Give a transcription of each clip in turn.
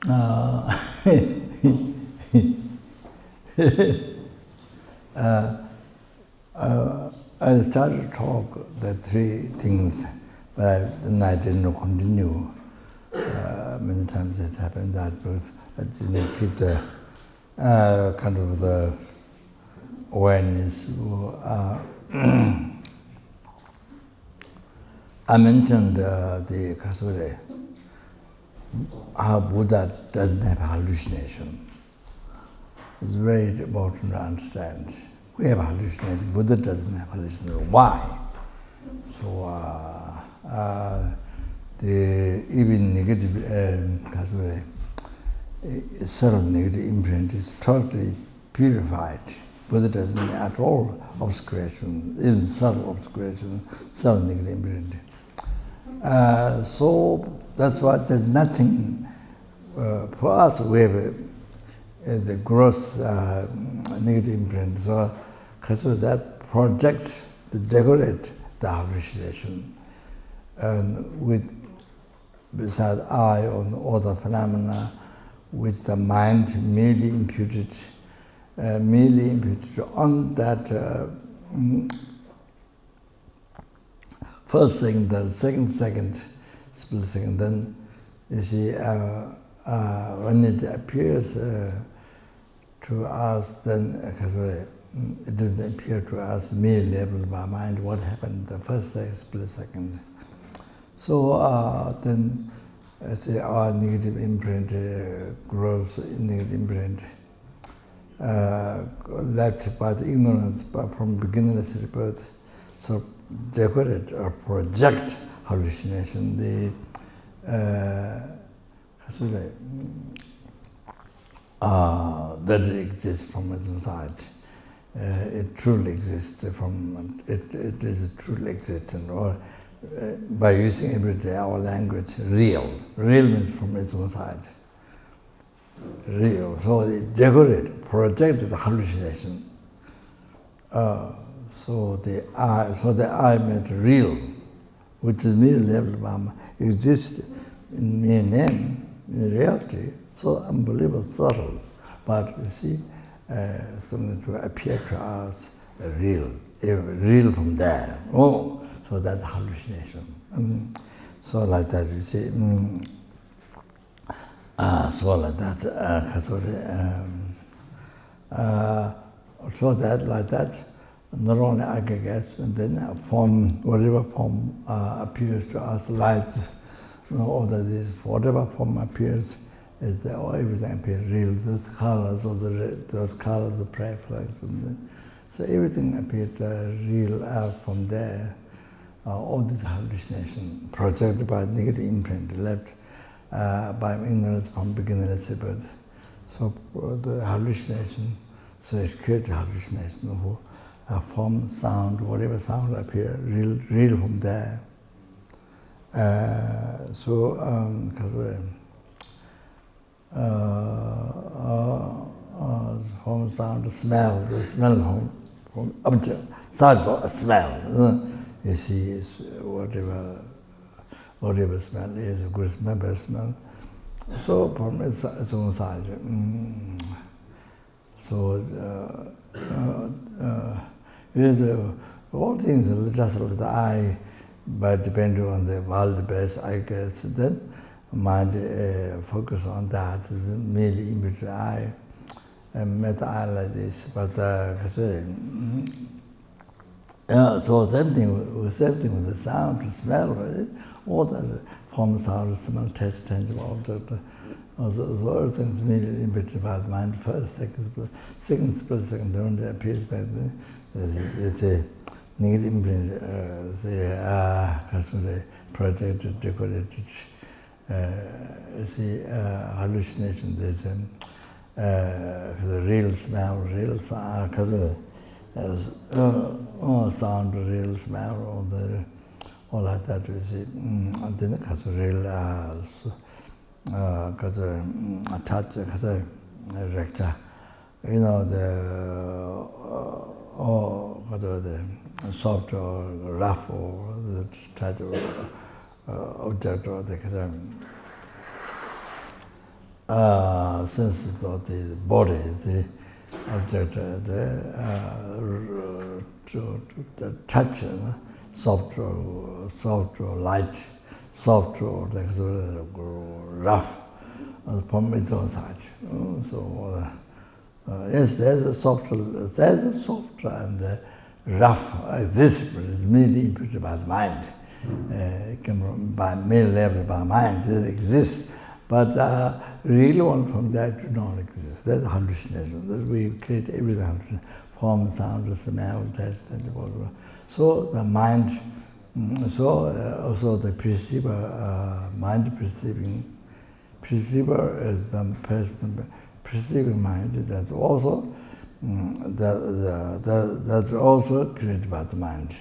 I started to talk the three things, but then I didn't continue. Many times it happened that because I didn't keep the kind of the awareness. I mentioned the Kasure, how Buddha doesn't have hallucination. It's very important to understand. We have hallucination. Buddha doesn't have hallucination. Why? So the even negative Kasure, subtle negative imprint is totally purified. Buddha doesn't have at all obscuration, even subtle obscuration, subtle negative imprint. So that's why there's nothing for us. We have the gross negative imprint. So that projects to decorate the hallucination, and with beside eye on all the phenomena which the mind merely imputed on that first second, the second, split second. Then you see when it appears to us, then it doesn't appear to us merely labeled by mind what happened the first split second. So then say our negative imprint grows in negative imprint left by the ignorance from beginningless rebirth. So decorate or project hallucination, that exists from its own side. It truly exists from it is truly existent, or by using everyday our language, real. Real means from its own side. Real. So they decorate, project the hallucination. So the I meant real, which is merely labeled by exists in mere name, in reality, so unbelievable subtle. But you see, something to appear to us real from there. Oh, so that's hallucination. So like that, you see. So like that, so that like that. Not only aggregates, and then form, whatever form appears to us, lights, all of this, whatever form appears, is everything appears real. Those colors, those colors of preflex, so everything appears real from there. All this hallucination projected by negative imprint, left by ignorance from beginningless rebirth. So the hallucination, so it's created hallucination. Form, sound, whatever sound appear, real from there. Form, sound, smell, the smell from object, side smell. You see, it's whatever smell is, a good smell, bad smell. So from its own side. All things are just like the eye, but depending on the world base, I guess, then mind focus on that, merely image the eye, and met the eye like this. But so same thing with the sound, smell, all that form, sound, smell, taste, tangible object. So all things merely image by the mind. First, second split second, then it appears back then. It's a negative imprint, projected, decorated, hallucination. There's the real smell, real sound, sound, real smell, all like that. You see, and then it real touch, recta. You know, the soft or rough or the touch or object or the senses of the body, the object, the touch, soft or light, soft or rough, from its own side. Yes, there's a soft and rough exists, but it's merely input by the mind. It can by mere level by mind it exists, but real one from that do not exist. That's hallucination. That we create everything, form, sound, smell, taste, and whatever. So the mind, also the perceiver, mind perceiver is the person perceiving mind. That's also that's also created by the mind.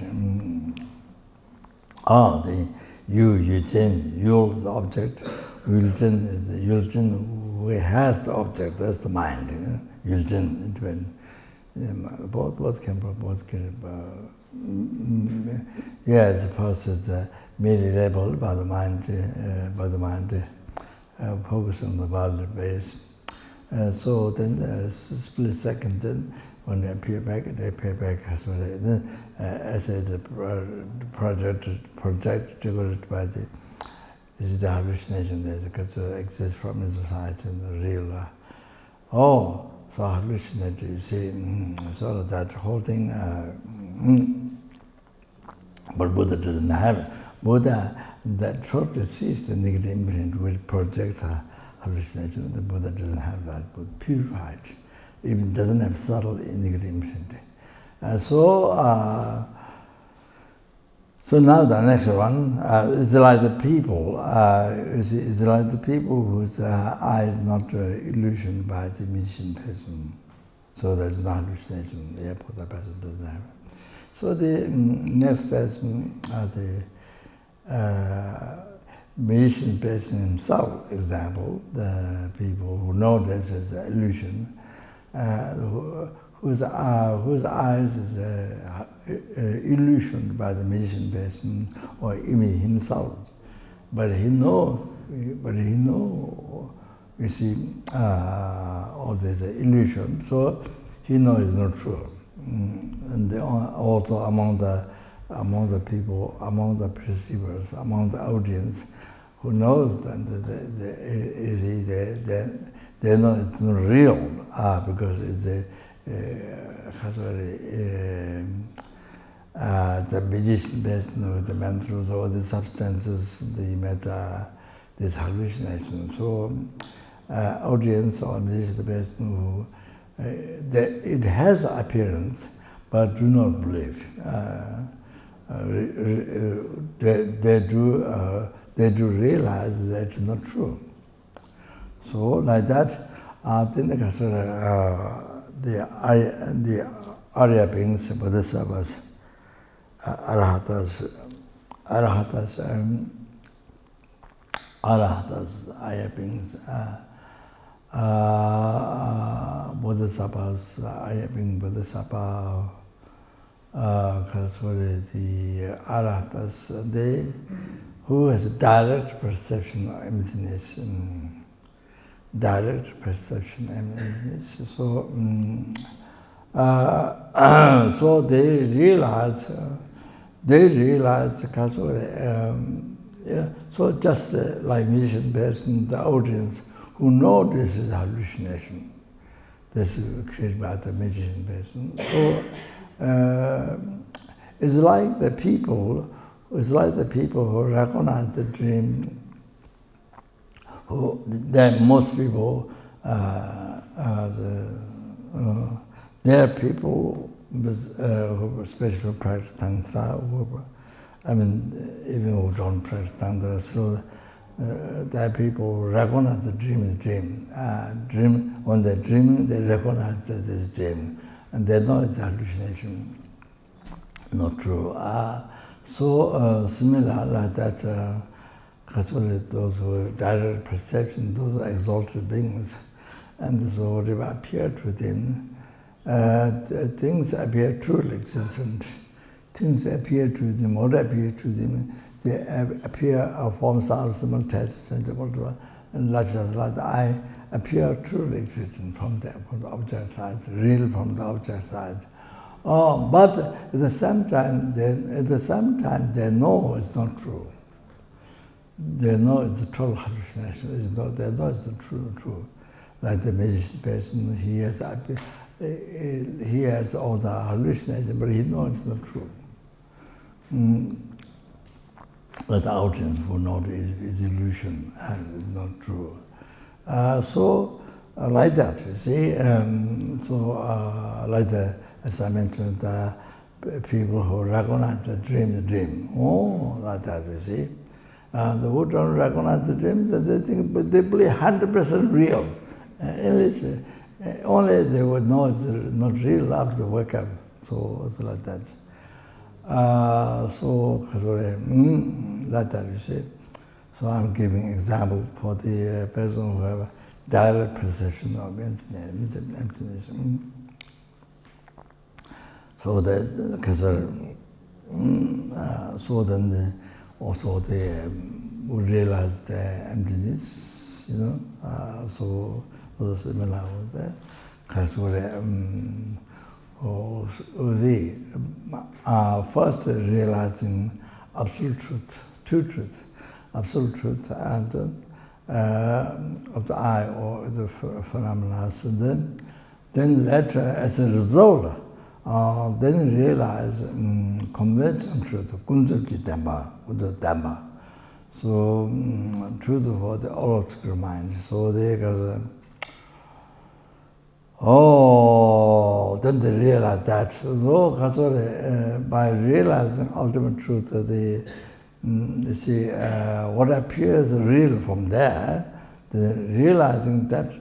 The Yujin, you is the object. Yujin is the Yujin who has the object. That's the mind. Yujin, both can yes, of course, it's merely labeled by the mind. Focus on the world base. So then, split second, then when they appear back as well. Then, as the project generated by the hallucination that exists from the society and the real. So hallucination, you see, sort of that whole thing. But Buddha doesn't have it. Buddha, that totally sees the negative imprint which projects hallucination. The Buddha doesn't have that, but purified. Even doesn't have subtle negative imprint. So now the next one is like the people. It's like the people whose eye is not illusioned by the musician person. So there's no hallucination. Therefore, the person doesn't have it. So the next person, the musician person himself, example, the people who know this is an illusion, whose eyes is illusioned by the musician person or even himself, but he know, you see, all this illusion, so he knows it's not true. And also among the people, among the perceivers, among the audience, who knows that they know it's not real because it's the musician person, the mantras, or the substances, the metta, this hallucination. So audience or musician person who it has appearance, but do not believe. They do realize that it's not true. So like that, the Arya beings, Bodhisattvas, Arahatas, Arya beings, Bodhisattvas, Arya being Bodhisattva, the Arahatas, they who has direct perception of emptiness, so they realize, so just like musician person, the audience who know this is hallucination, this is created by the musician person. So it's like the people who recognize the dream. Most people, there are people who especially practice Tantra, even who don't practice Tantra, so there are people who recognize the dream is dream. When they're dreaming, they recognize that it's dream, and they know it's hallucination, not true. So similar like that. Those who have direct perception, those are exalted beings, and so whatever appear to them, things appear truly existent. Things appear to them, what appear to them, they appear form, sound, smell, taste, and whatever. just like I appear truly existent from the object side, real from the object side. But at the same time, they know it's not true. They know it's a total hallucination. They know it's the true. Like the magician person, he has all the hallucination, but he knows it's not true. But the audience will know it's illusion and it's not true. Like that, you see. Like as I mentioned, the people who recognize the dream. Like that, you see. The who don't recognize the dream, they think, but they believe 100% real. Only they would know it's not real after they wake up. So it's like that. Like that, you see. So I'm giving example for the person who have a direct perception of emptiness. So that, so then also they would realize the emptiness, so similar with that. First realizing absolute truth, true truth, absolute truth, and of the I or the phenomena. And then later, as a result, then realize conventional truth, kunjabji Dhamma, Buddha Dhamma. So truth for the all obscure mind. So they got then they realize that. So by realizing ultimate truth, you see, what appears real from there, they're realizing that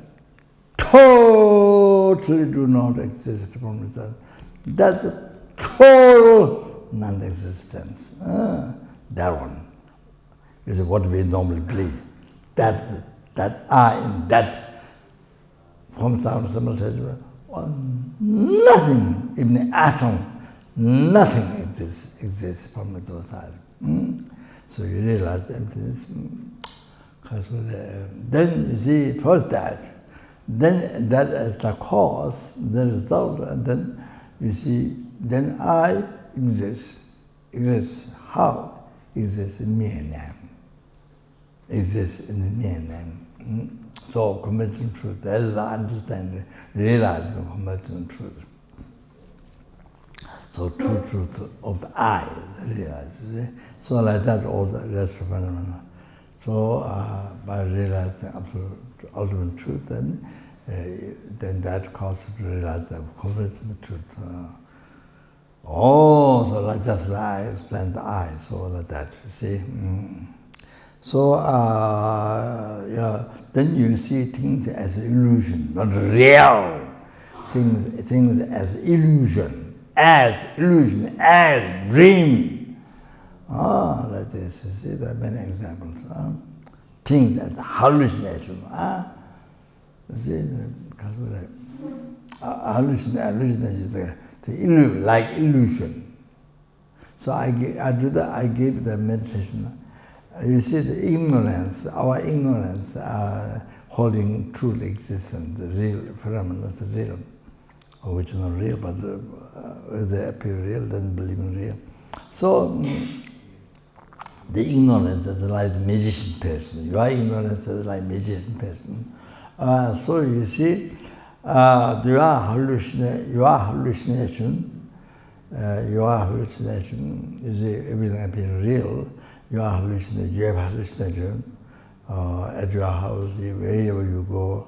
totally do not exist from itself. That's a total non-existence. That one is what we normally believe. That I in that from sound simultaneously, nothing, even the atom, nothing exists from the other side. So you realize emptiness. Then you see first that, then that is the cause, the result, and then you see, then I exist. How? Exists in me and them. Exists in the me and them. So conventional truth, that is the understanding, realizing conventional truth. So true truth of the I is realized. So like that, all the rest of phenomena. So by realizing absolute ultimate truth, then that causes to realize the conventional truth. So like just like I explained the I, so like that, you see. So then you see things as illusion, not real. Things as illusion, as dream. Like this, you see, there are many examples. Things as hallucination. You see, hallucination, like illusion. So I do that. I give the meditation. You see the ignorance, our ignorance, holding truly existent, the real phenomena, the real, which is not real, but they appear real, doesn't believe in real. So the ignorance is like the magician person. Your ignorance is like magician person. So you see, your hallucination, you see everything appears real. You are hallucinating, you have hallucination at your house, wherever you go,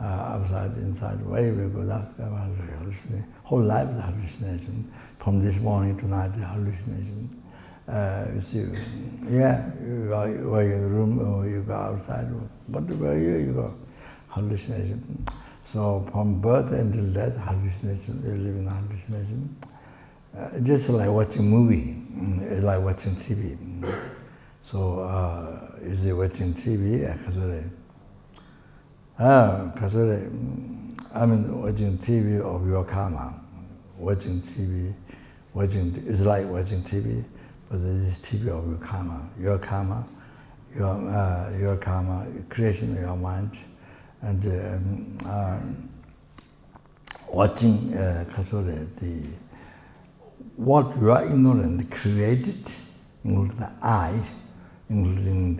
outside, inside, wherever you go, that's hallucination. Whole life is hallucination. From this morning to night, hallucination. You see, you are in the room or you go outside, but where you go, hallucination. So from birth until death, hallucination, we live in hallucination. Just like watching movie, like watching TV. So, is it watching TV? I mean, watching TV of your karma. Watching TV, it's like watching TV, but this is TV of your karma. Your karma, your karma, creation of your mind, and watching what you are ignorant created, including the eye, including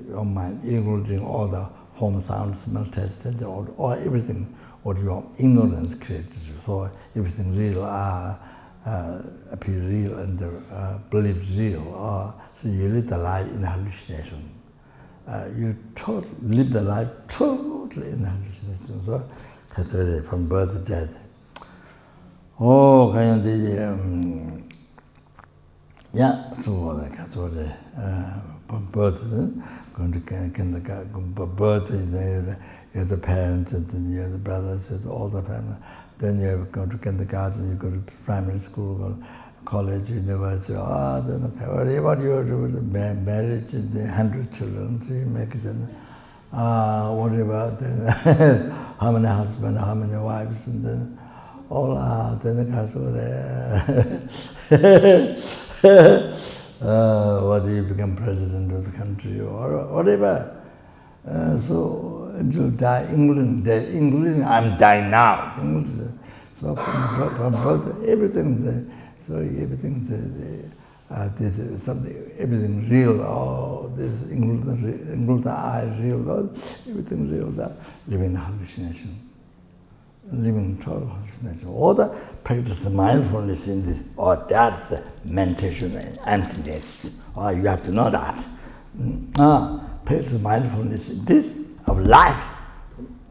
your mind, including all the form, sound, smell, taste, all everything what your ignorance created. So everything real appear real and believe real. So you live the life in hallucination. You live the life totally in hallucination. So that's from birth to death. Oh, kind of yeah, so that's what from birth, going to kindergarten, birth, you have the parents, and then you have the brothers, and all the family. Then you have go to kindergarten, you go to primary school, college, university. Then okay, what you do with the marriage, and the 100 children, so you make it. Then, what about then? How many husbands, how many wives, and then all then the whether you become president of the country or whatever. So until die, including I'm dying now. So from birth, everything is there. So everything is there. This is something, everything real. Oh, this includes the eye real. Oh, everything real. That living in hallucination. Living in total hallucination. All the practice mindfulness in this, or that's meditation and emptiness. Oh, you have to know that. Practice mindfulness in this of life.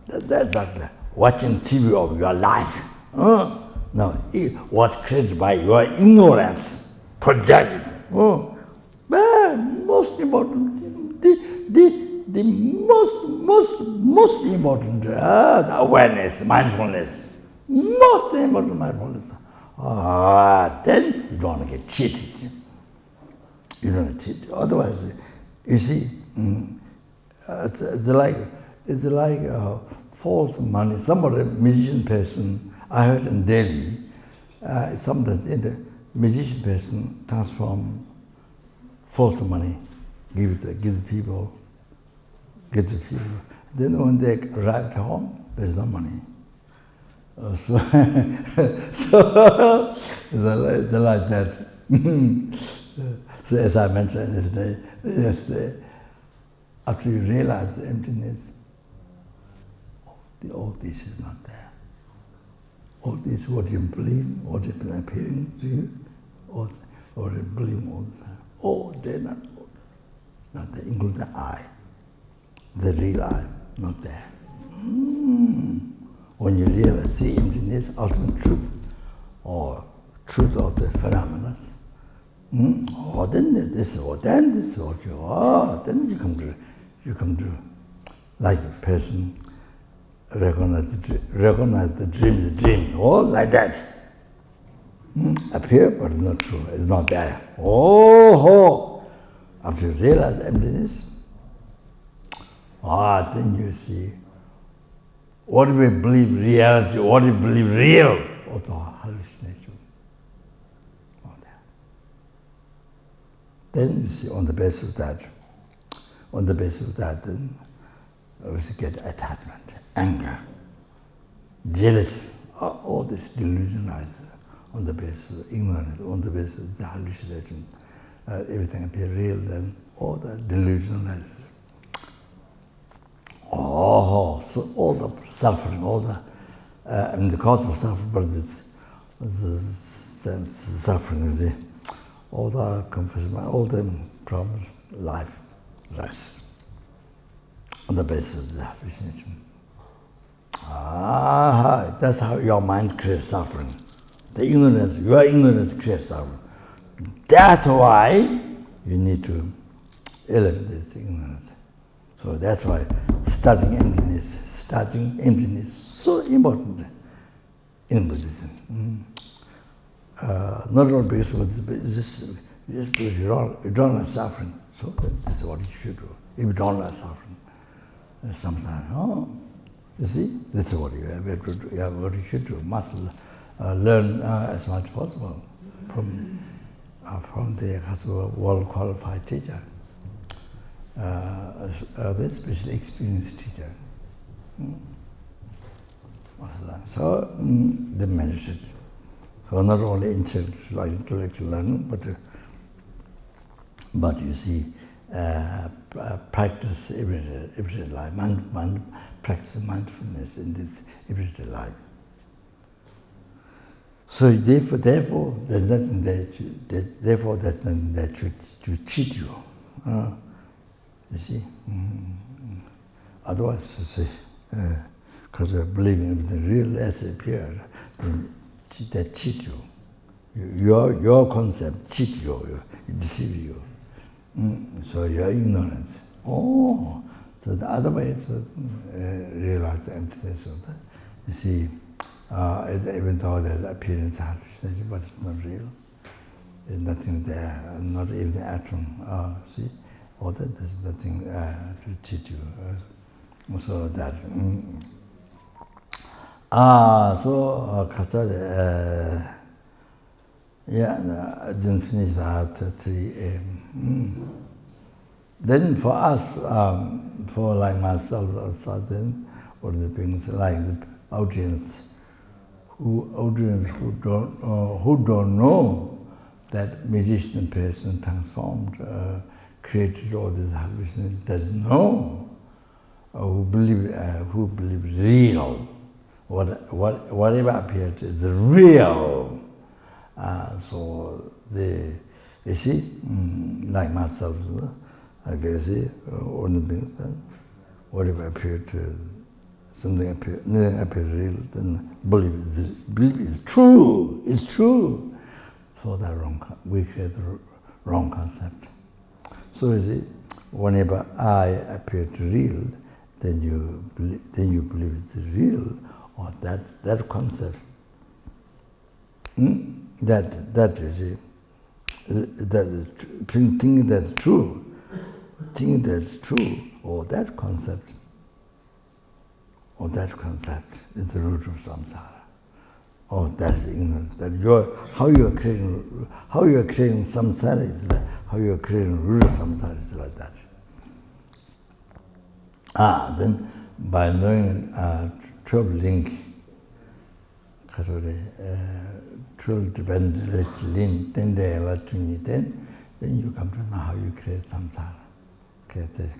That's like watching TV of your life. No, what's created by your ignorance, projected. Most important, the most important, the awareness, mindfulness. Most important mindfulness. Then you don't want to get cheated. You don't get cheated. Otherwise, you see, it's like false money. Somebody, musician person, I heard in Delhi, sometimes the musician person transform false money, give to people. Then when they arrive home, there's no money. So it's like that. So as I mentioned yesterday, after you realize the emptiness, all this is not there. All this, what you believe, what is appearing to you, or you believe all the time. Oh, they're not there, including the I. The real I, not there. When you realize, see emptiness, ultimate truth, or truth of the phenomena, then this, or then this, or then you come to, like a person recognize the dream, or like that. Appear, but it's not true, it's not there. After you realize emptiness, then you see what we believe reality, what we believe real, or the hallucination. Not there. Then you see on the basis of that, then we get attachment, anger, jealousy, all this delusionalized on the basis of ignorance, on the basis of the hallucination. Everything appears real, then all the delusionalized. So all the suffering, all the the cause of suffering, but the suffering, all the confusion, all the problems, life rests on the basis of the hallucination. That's how your mind creates suffering. Your ignorance creates suffering. That's why you need to eliminate this ignorance. So that's why starting emptiness, so important in Buddhism. Not only because just because you don't like suffering, so this is what you should do. If you don't like suffering, sometimes, you see, this is what you have to do. What you should do. Must learn as much as possible from the world qualified teacher. the special experienced teacher. So they meditate. So not only intellectual learning, but you see, practice everyday life, practice mindfulness in this everyday life. So therefore, there's nothing that to cheat you. You see, otherwise, you see, because we're believing in the real as it appears, then that cheat you. Your concept cheat you, deceive you. So your ignorance. So the other way to realize the emptiness of that. You see, even though there's appearance of hallucination, but it's not real. There's nothing there, not even the atom. See, all that, there's nothing to cheat you. So that. So Kachari, I didn't finish that at 3 a.m. Then for us, for like myself, then, or the things like the audience who don't know that magician person transformed, created all this hallucination, doesn't know, who believe real, whatever appeared is real. So you see, like myself, I guess, whatever appeared, something appeared real, then believe is true. It's true. So that we create the wrong concept. So you see, whenever I appear real, then you believe it's real, or that concept. That you see, thinking that's true, or that concept is the root of samsara. Oh, that's ignorance. That how you are creating samsara is like how you are creating root of samsara is like that. Then by knowing 12 link, 12 dependent link, then you come to know how you create samsara. Create this,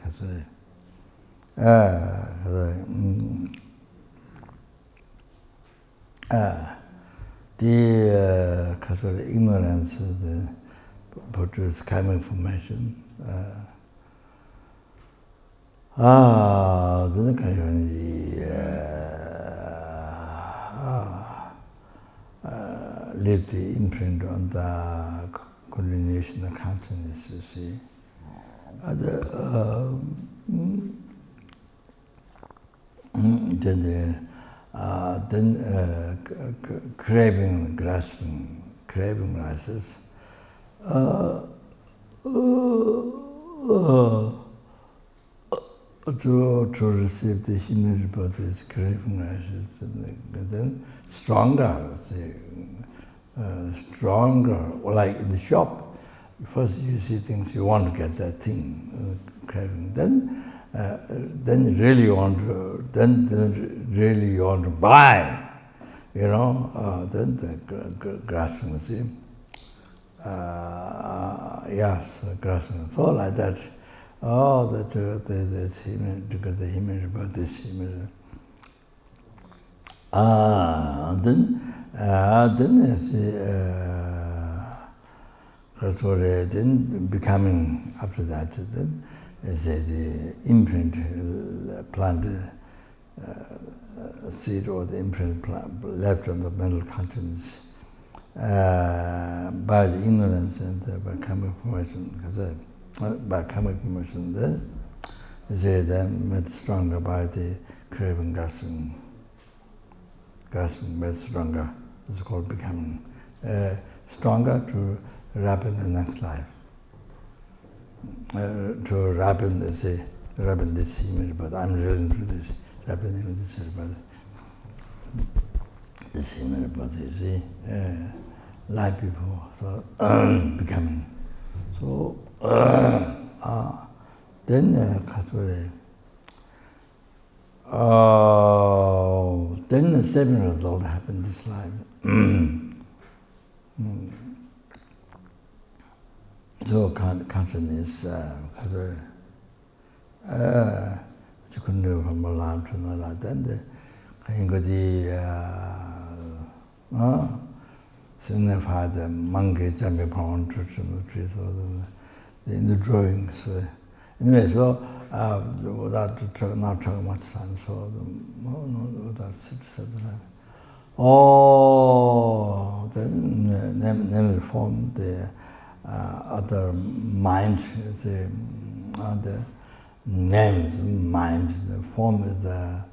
the ignorance produces karmic information. Leave the imprint on the coordination of consciousness, you see. Then craving, grasping, craving rises. To receive the image of this craving rises, and then stronger, like in the shop. First you see things, you want to get that thing, craving. Then really you want to buy, then the grasping, see. Yes, grasping. So like that. This image, to get the image about this image. Then becoming after that, then the imprint plant seed or the imprint plant left on the mental consciousness by the ignorance and by karmic formation. By karmic formation, then made stronger by the craving, grasping made stronger. It's called becoming stronger to ripen the next life. To ripen this image, but I'm really into this ripening this image, but this image, but you see, life before, so becoming. So then then the same result happened this life. So consciousness, you couldn't do from a lamp to another. Then the signified the monkey jumping from one tree to the tree, so in the drawings. Anyway, so without not talking much time, so without time. Oh, then name formed the other mind, the name mind. The form is the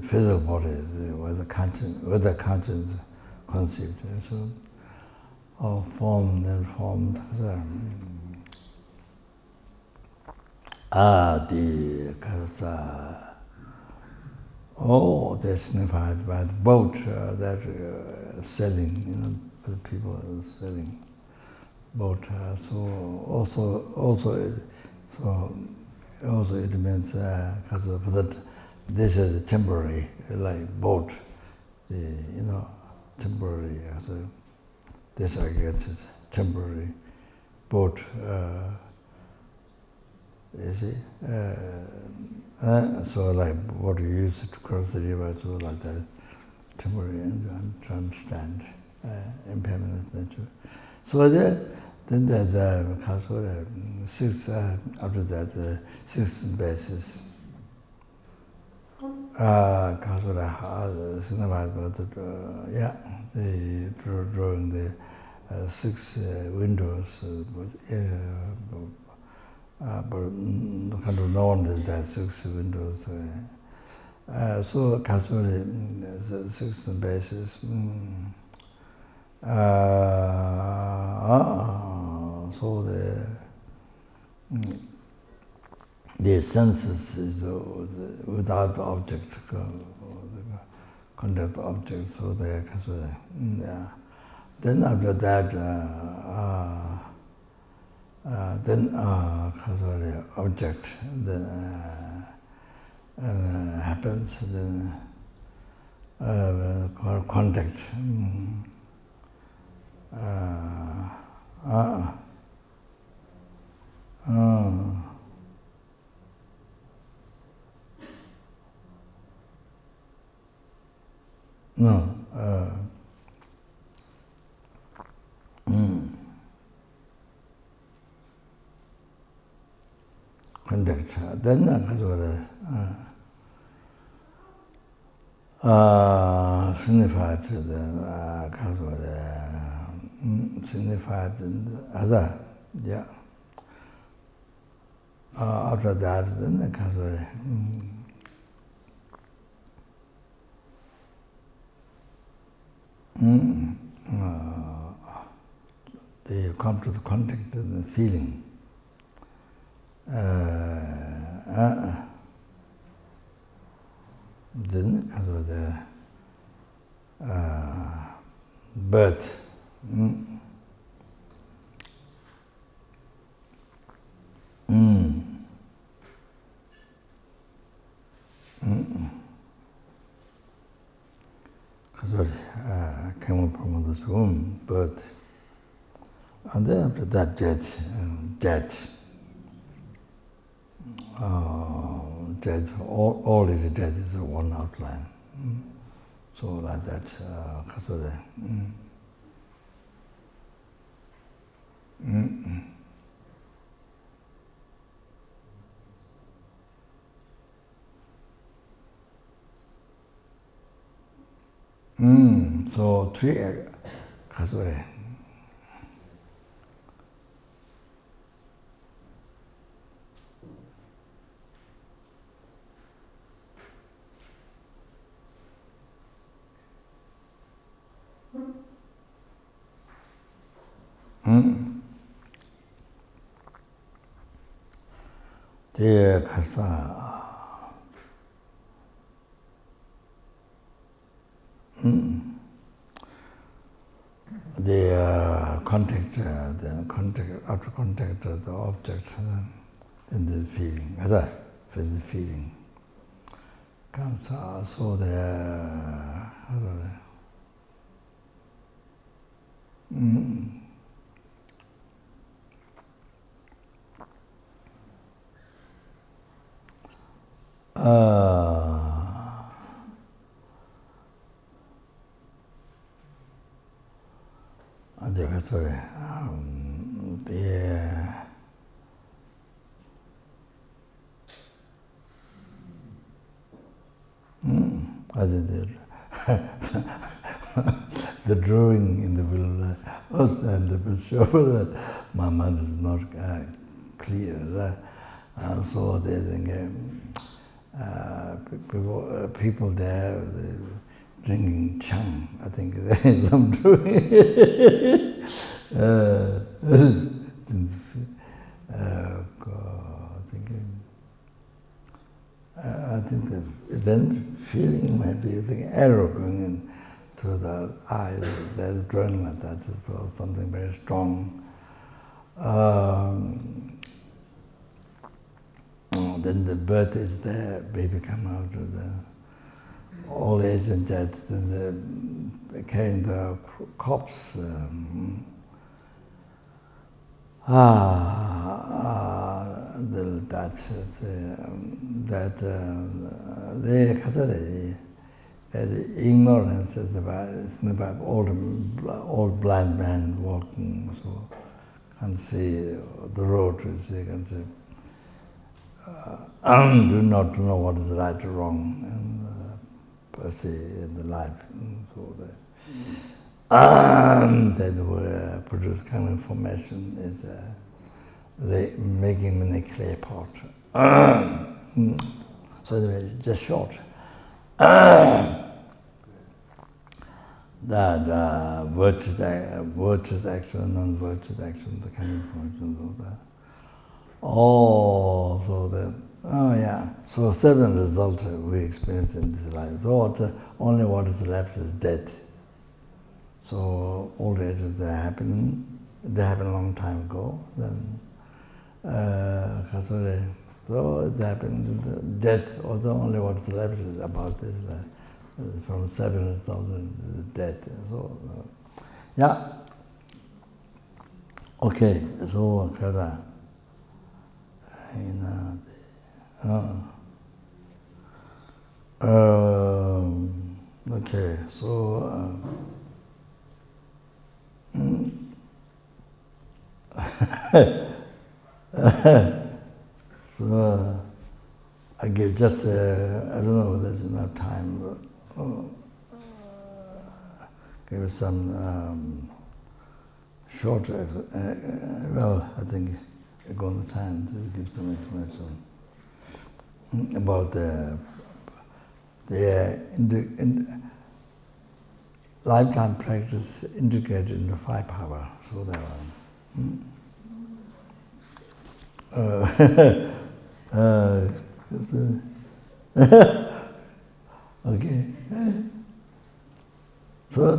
physical body, with the conscience concept. So, form then formed. They're signified by the boat that selling, the people are selling boat. So also it means because that this is temporary, like boat, temporary. So this I guess is temporary boat. You see, so like what you use to cross the river, so like that, temporary, and to understand impermanence nature. So then there's six, after that, six bases. Drawing the six windows, but kind of known as that six windows. So casually, six bases. So the senses is without the object, contact object. So they casually. Then after that. Then object then happens, then contact. Contact. Then signified signified other, yeah. After that, then they come to the contact and the feeling. Then the birth. Came from this womb, birth. And then after that, death. Death, all is death is one outline. So like that, so three, the contact, after contact, the object, then the feeling, the feeling comes out. So the drawing in the will was and sure that my mind is not clear. So they think people there drinking chang. I think there's some drawing. I think then feeling might be the arrow going into the eyes. There's drawing like that, so something very strong. Then the birth is there, baby come out of the old age and death. Then they're carrying the corpse. The ignorance is about old blind man walking, so can't see the road. You can see. Do not know what is right or wrong per se in the life. So then we produce kind of information is they making in a clay pot. So anyway, just short. That virtuous action, non-virtuous action, the kind of functions of that. So seven results we experience in this life. So only what is left is death. So old age is happening. They happened a long time ago. Then, so it happened. Death. Also, only what is left is about this. From seven results is death. So, yeah. Okay. So, kada. Okay, so so I give just I don't know if there's enough time, but give some short. Well, I think. Go on the time to give some information about the lifetime practice integrated into five power. So that one. Okay. So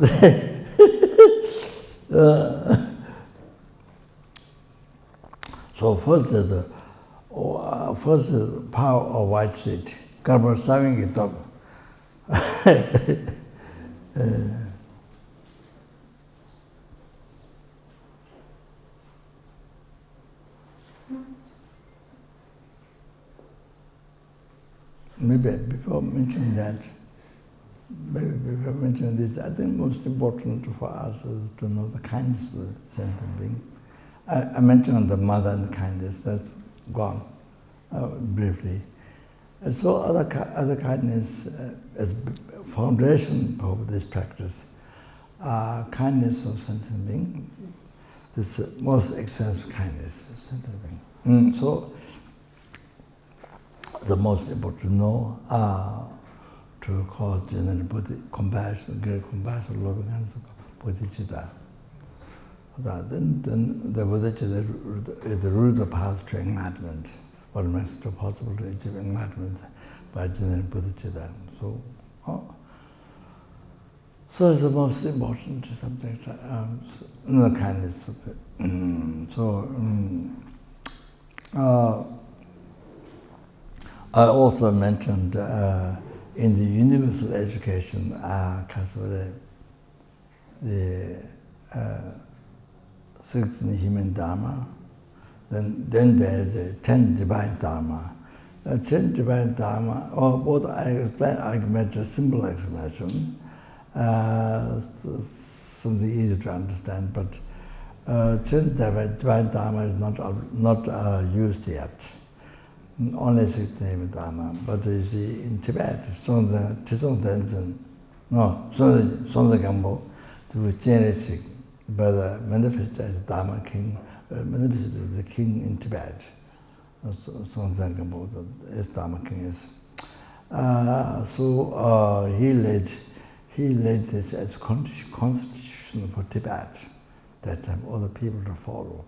So first is the power of white seed. Karma saving it up. Maybe before mentioning that, this, I think most important for us is to know the kindness of the sentient being. I mentioned the mother and kindness, that's gone briefly. And so other kindness as foundation of this practice, kindness of sentient being, this most extensive kindness of sentient being. So the most important to know to cause genuine compassion, great compassion, loving kindness of bodhicitta. Then the bodhicitta is the root of path to enlightenment. What makes it possible to achieve enlightenment by genuine bodhicitta. So it's the most important subject, the kindness of it. I also mentioned in the universal education, the 16 human Dharma, then there's 10 divine Dharma. 10 divine Dharma, or what I made a simple explanation, something easy to understand, but 10 divine Dharma is not used yet. Only 16 Dharma, but you see in Tibet, to genesis, but manifested as Dharma king, manifested as the king in Tibet. As Dharma king is. He laid this as constitution for Tibet. That time, all the people to follow.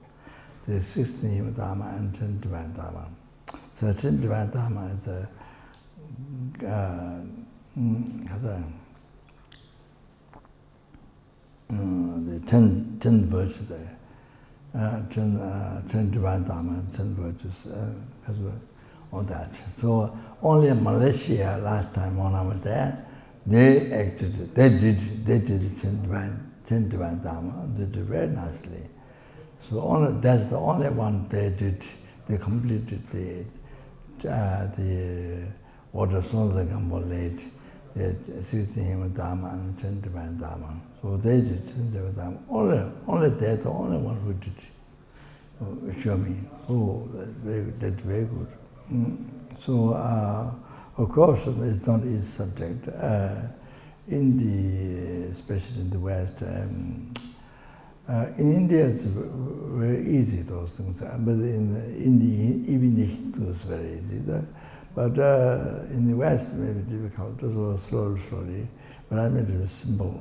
The 16 Dharma and 10 divine Dharma. So 10 divine Dharma is the 10 virtues there. 10 divine Dharma, 10 virtues, on that. So only in Malaysia last time when I was there, they did 10 divine Dharma. They did very nicely. So that's the only one they did. They completed the water Tsongkhapa laid, the 16 human Dharma and 10 divine Dharma. So they did 10 divine Dharma. Only they're the only one who did show me. So that's very good. So of course it's not easy subject. Especially in the West, in India it's very easy those things, but even the Hindus it's very easy. But in the West maybe difficult. So slowly. But I made it simple.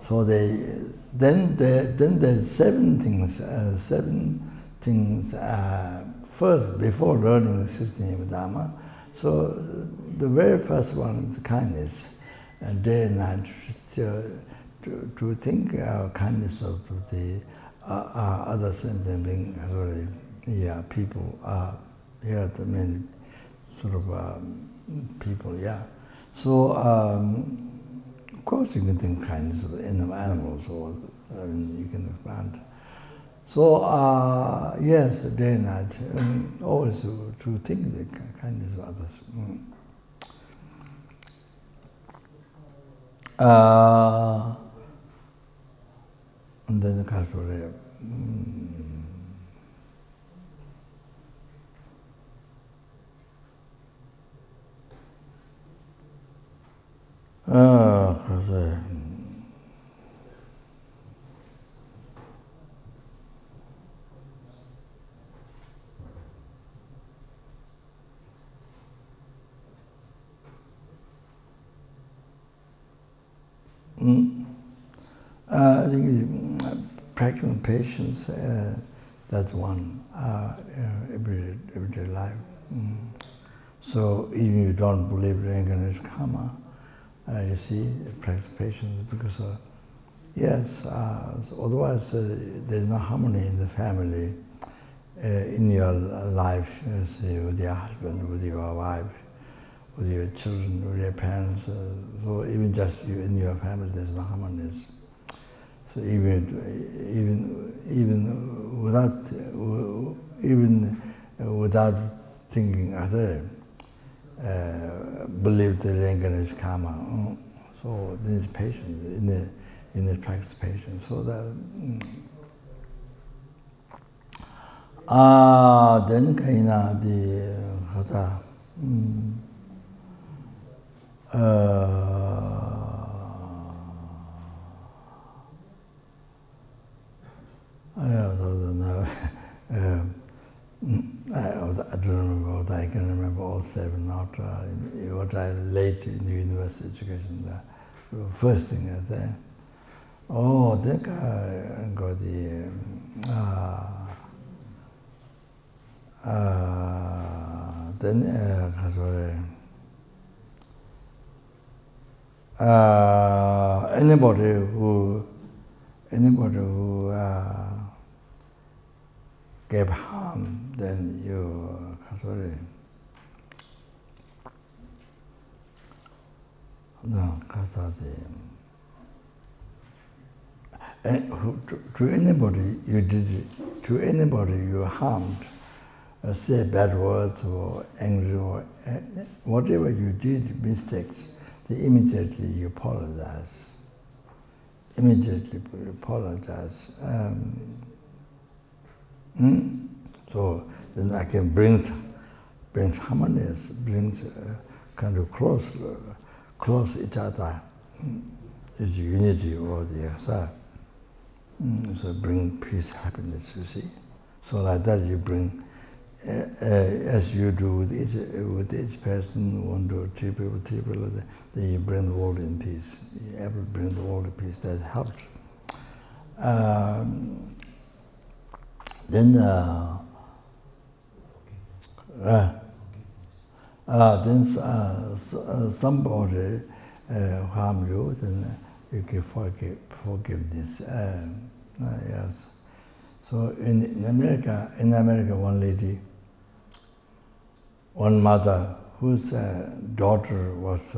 So then there's 7 things. First, before learning the 16 Dharma, so the very first one is kindness, and day and night to think kindness of the other sentient beings, people here, the main sort of people, So of course you can think kindness of animals, or you can expand. So yes, day and night, always to think the kindness of others. And then the Kasure. Kasure. I think practicing patience, that's one, everyday life. So even if you don't believe in reincarnation karma, you see, practice patience because, yes, otherwise there's no harmony in the family, in your life, say, with your husband, with your wife, with your children, with your parents. So even just you in your family, there's no harmony. So even without thinking, believe the reincarnation karma. So there's patience in the practice patience. So that then kaina the khata. I don't remember what I can remember all 7, not what I late in the university education. The first thing I say, then I got the then anybody who gave harm, then you to anybody you did, to anybody you harmed, say bad words or angry or whatever you did, mistakes, then immediately you apologize. Immediately apologize. So then I can brings harmonious, brings kind of close each other. Is unity or the other. So bring peace, happiness, you see. So like that you bring, as you do with each person, 1 to 3 people, then you bring the world in peace. You ever bring the world in peace, that helps. Then somebody harm you, then you can forgiveness. Yes. So in America, one lady, one mother whose daughter was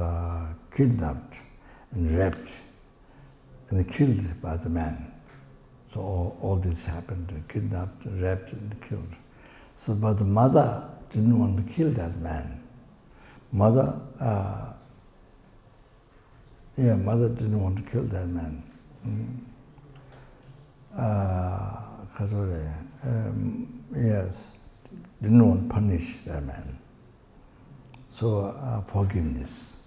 kidnapped and raped and killed by the man. So all this happened: kidnapped, raped, and killed. So, but the mother didn't want to kill that man. Mother didn't want to kill that man. Yes, didn't want to punish that man. So forgiveness,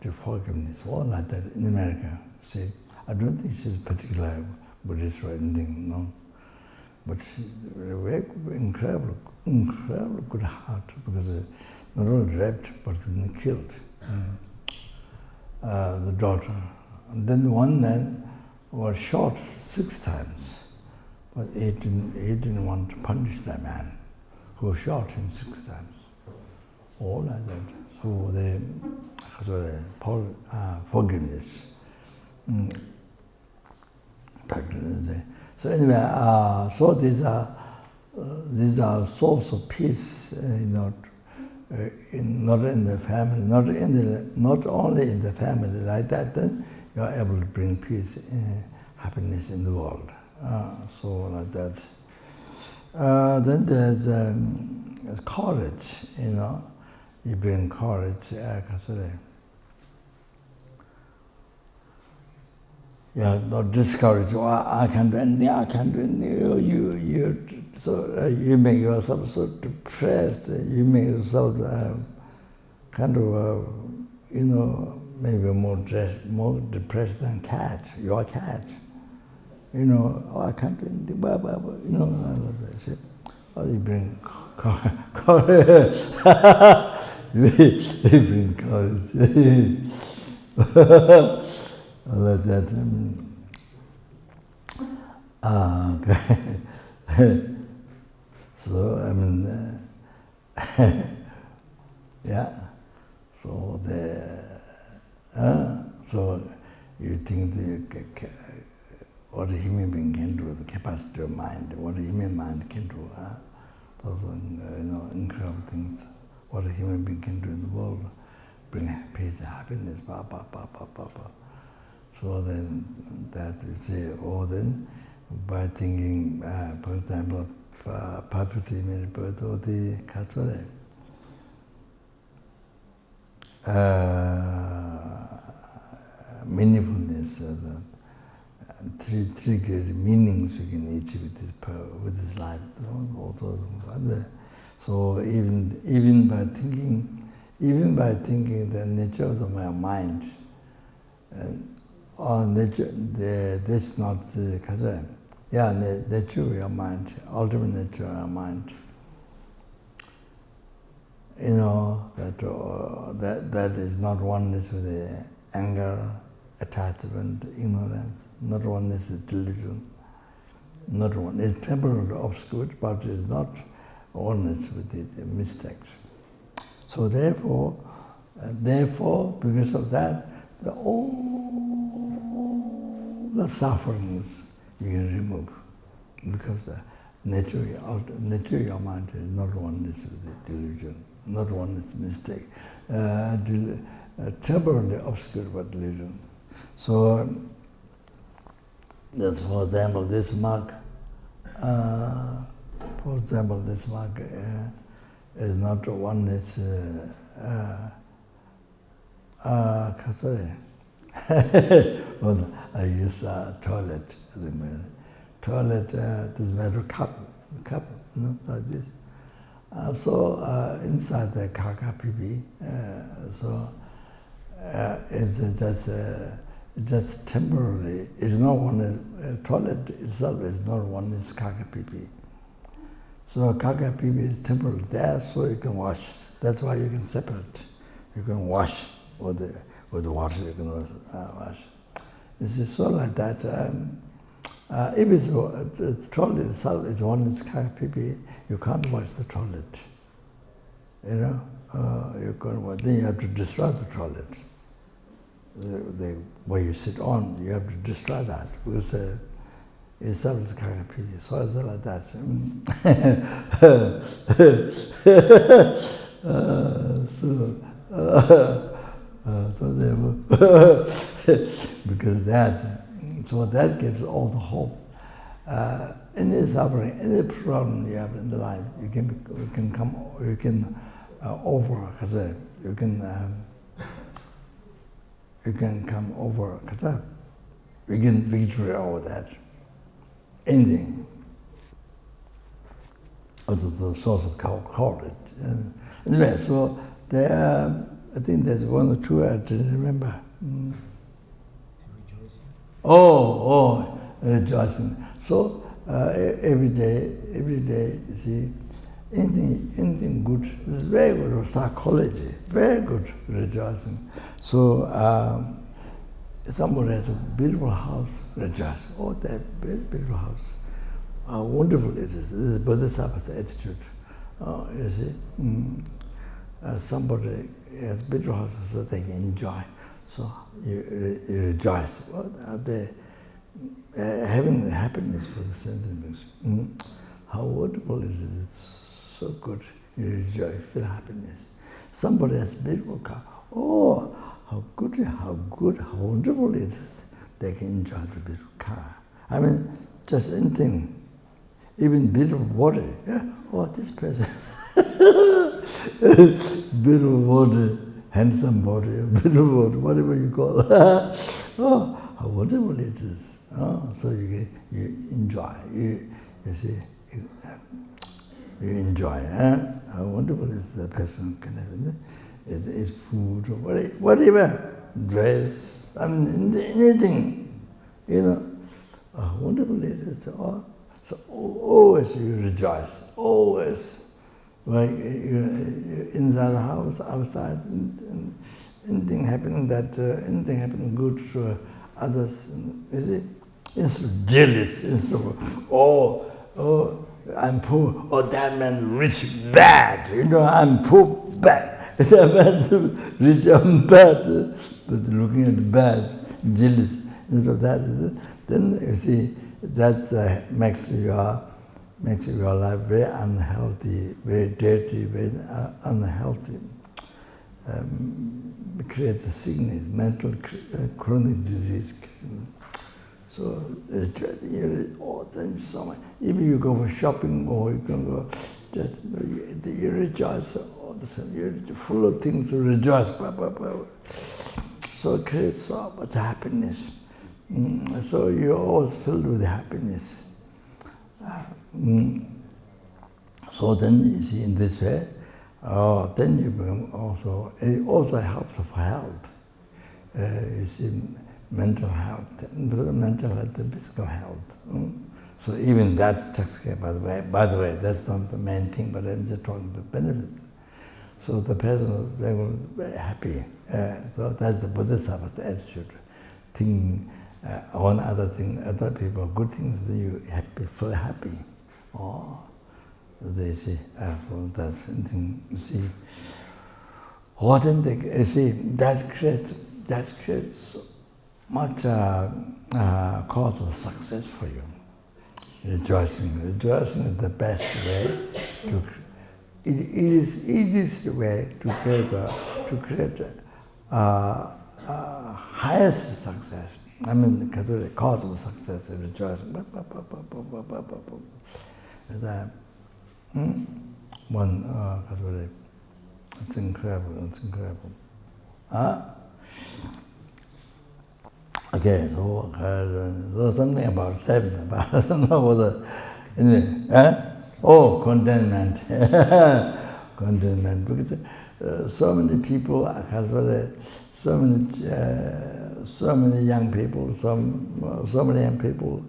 to forgiveness, all like that in America. See, I don't think she's particular Buddhist or anything, no. But she's very incredible good heart, because not only raped but then killed the daughter. And then one man was shot 6 times, but he didn't want to punish that man who shot him 6 times. All like that. So they forgiveness. So anyway, so these are source of peace, not in the family, not only in the family like that. Then you are able to bring peace, happiness in the world. So like that. Then there's courage. You bring courage. Not discourage. Oh, I can't do anything. I can't do anything. So you make yourself so depressed. You make yourself kind of, maybe more depressed than cat. You're a cat. Oh, I can't do anything. Blah, blah, blah. Oh, you bring courage. You bring courage. Like that. Okay. So yeah. So so you think what a human being can do, the capacity of mind, what a human mind can do. Those are, incredible things. What a human being can do in the world, bring peace and happiness. So then that we say, then by thinking, for example, Papati Miripati Katore, meaningfulness, three great meanings you can achieve with this life. All those things. So even by thinking the nature of my mind, nature, that's not the Kazan. Nature of your mind, ultimate nature of your mind. That is not oneness with the anger, attachment, ignorance, not oneness with delusion, not one. It's temporarily obscured, but it's not oneness with the mistakes. So therefore, because of that, all the sufferings you can remove, because nature of your mind is not oneness with the delusion, not oneness mistake, temporarily obscured by delusion. So that's, for example, this mark. For example, this mark is not oneness. Sorry. I use toilet. Toilet, this metal cup, like this. So inside the kaka pipi, it's just temporarily. It's not one. Toilet itself is not one. It's kaka pipi. So kaka pipi is temporary there, so you can wash. That's why you can separate. You can wash with the water. You can wash. You see, so like that. If it's the toilet itself is one. It's kaka pipi. You can't wash the toilet. You know, then you have to destroy the toilet. Where you sit on, you have to destroy that because itself is kaka pipi. So it's like that. So therefore, because that gives all the hope. Any suffering, any problem you have in the life, you can over, you can come over, you can victory over that. Anything. Also the source of called it. Anyway, so there, I think there's one or two I didn't remember. Rejoicing. So every day, you see, anything good is very good for psychology, very good rejoicing. So somebody has a beautiful house, rejoice. Oh, that very beautiful house. How wonderful it is. This is Bodhisattva's attitude. You see, somebody has a beautiful house so they can enjoy. So you rejoice. Well, they having happiness for the sentient. How wonderful it is. It's so good. You rejoice, feel happiness. Somebody has a beautiful car. Oh, how good, how wonderful it is. They can enjoy the beautiful car. I mean, just anything. Even beautiful body. Yeah? Oh, this person. Beautiful body, handsome body, beautiful body, whatever you call it. Oh, how wonderful it is. Oh, so you enjoy. You see, you enjoy. How wonderful is the person can have. It's food or whatever, dress. I mean, anything. You know, how wonderful it is. Oh, so always you rejoice. Always. Like you're inside the house, outside, anything happening anything happening good to others, you see, it's jealous. Oh, I'm poor. Oh, that man rich, bad. You know, I'm poor, bad. That man's rich, I'm bad. But looking at the bad, jealous. Instead of that, then you see that makes your life very unhealthy, very dirty, very unhealthy. Creates a sickness, mental chronic disease. So then so much. If you go for shopping or you can go, you rejoice all the time. You're full of things to rejoice. So it creates so much happiness. So you're always filled with happiness. So then you see in this way, then you become it also helps for health. You see, mental health and physical health. So even that takes care, by the way, that's not the main thing, but I'm just talking about benefits. So the person is very happy. So that's the Bodhisattva's attitude. One other thing, other people, good things, you feel happy. Oh, they see, for that thing, you see. Oh, then you see, that creates much cause of success for you. rejoicing. Rejoicing is the best way to. It is easiest way to create highest success. I mean, the cause of success is rejoicing. One, it's incredible. It's incredible. Okay, so something about seven, but I don't know whether. Anyway, oh, contentment. Contentment. Because so many people, so many young people, so many young people,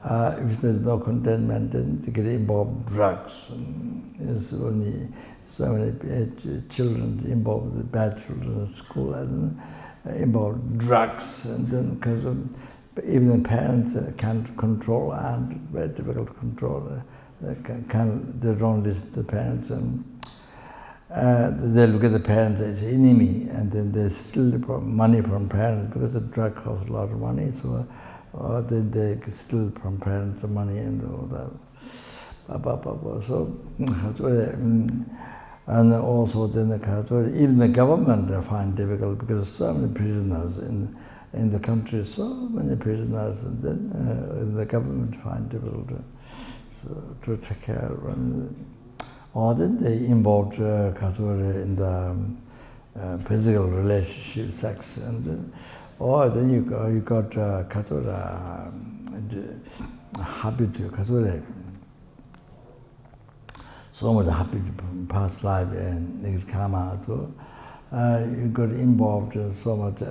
if there's no contentment, then they get involved in drugs. So many children involved with bad children at school and involved in drugs, and then because even the parents can't control, and very difficult to control. They don't listen to the parents, and they look at the parents as enemy, and then they steal money from parents because the drug costs a lot of money. So then they steal from parents the money and all that. So, and also then even the government find difficult because so many prisoners in the country, so many prisoners, and then the government find difficult to take care of. Or then they involved in the physical relationship, sex, and or then you got habit, so much habit from past life and negative karma. So you got involved so much,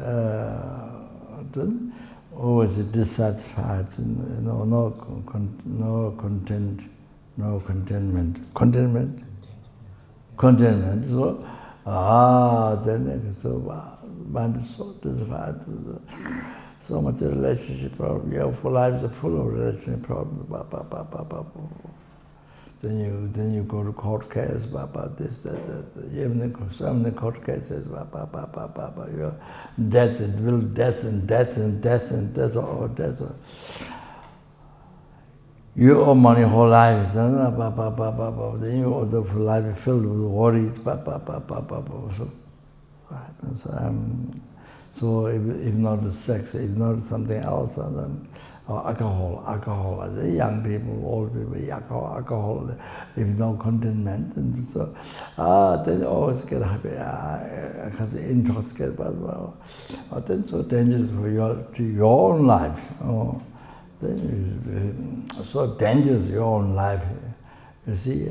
always dissatisfied, no contentment. So then mind is so dissatisfied. So much relationship problem. Your full life is full of relationship problems. Then you go to court case about this, that. Even so many court cases, your debts and will debts. You owe money whole life, then you owe the full life filled with worries, So what happens? So if not sex, if not something else, or alcohol. The young people, old people, alcohol. If no contentment, and so then you always get happy. Intoxicated, but then so dangerous for your own life. Then so dangerous your own life. You see,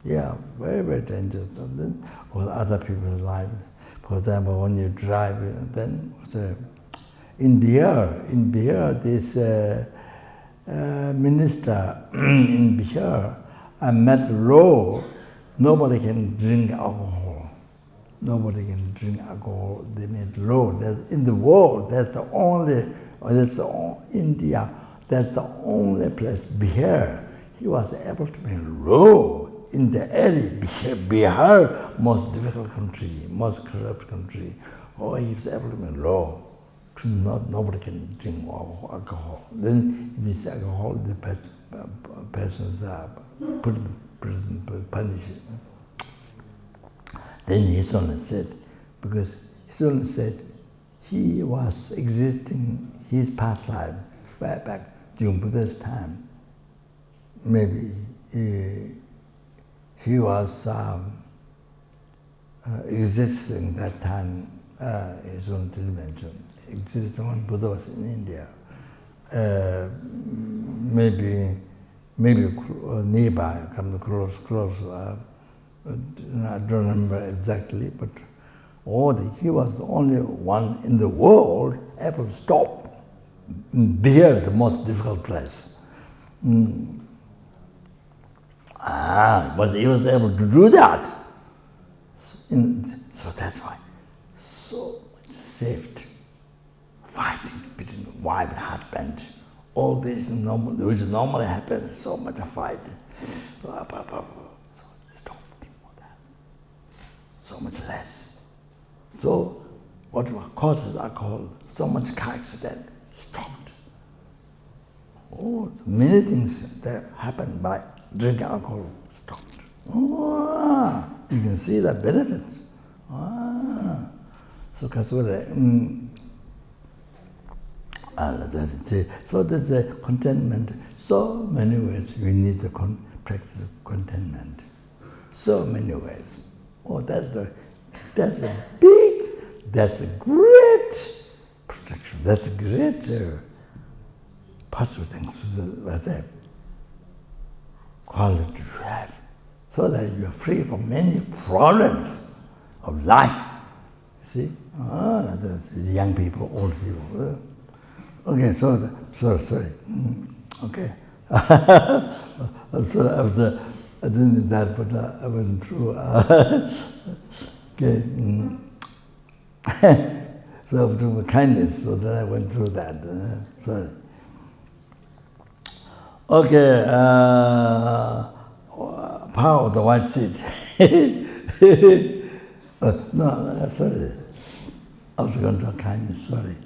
very, very dangerous. And then with other people's lives. For example, when you drive, then in Bihar, this minister in Bihar made law, nobody can drink alcohol. Nobody can drink alcohol. They made law. In the world, India, that's the only place, Bihar, he was able to make law in the area. Bihar, most difficult country, most corrupt country. He was able to make law. Nobody can drink alcohol. Then if it's alcohol, the persons are put in prison, punished. Then his son said, because his son said he was existing his past life right back during Buddhist time. Maybe he was existing that time. His son didn't mention. Existing when Buddha was in India, maybe nearby, come close. I don't remember exactly, but he was the only one in the world able to stop Bihar, the most difficult place. But he was able to do that. So that's why so much safety. Fighting between wife and husband, all this which normally happens, so much fight. So stop all that. So much less. So what causes alcohol? So much car accident stopped. many things that happen by drinking alcohol stopped. You can see the benefits. So so there's a contentment. So many ways we need to practice contentment. So many ways. That's a great protection. That's a great positive thing. That's a quality to have. So that you're free from many problems of life. See? The young people, old people. Okay, sorry. Okay. I didn't do that, but I wasn't through. Okay. So I was doing kindness, so then I went through that. Sorry. Okay. Power of the white seed. No, sorry. I was going to kindness, sorry.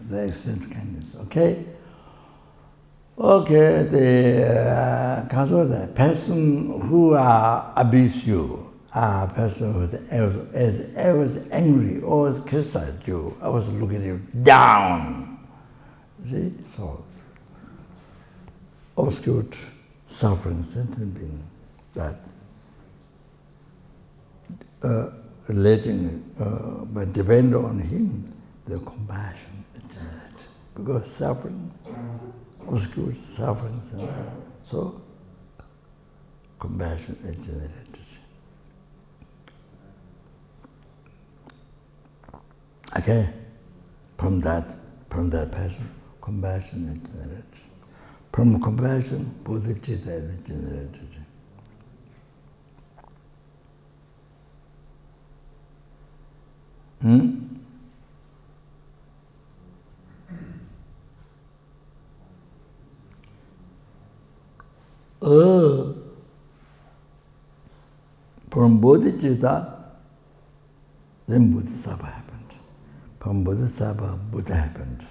The extent of kindness, okay? Okay, the person who abuse you, person who is always angry, always criticize you, always looking you down. See? So, obscure suffering, sentient being, that but depend on him, the compassion, because suffering, obscure suffering, so compassion is generated. Okay, from that person, compassion is generated. From compassion, bodhicitta is generated. From bodhicitta, then bodhisattva happened. From bodhisattva, Buddha happened.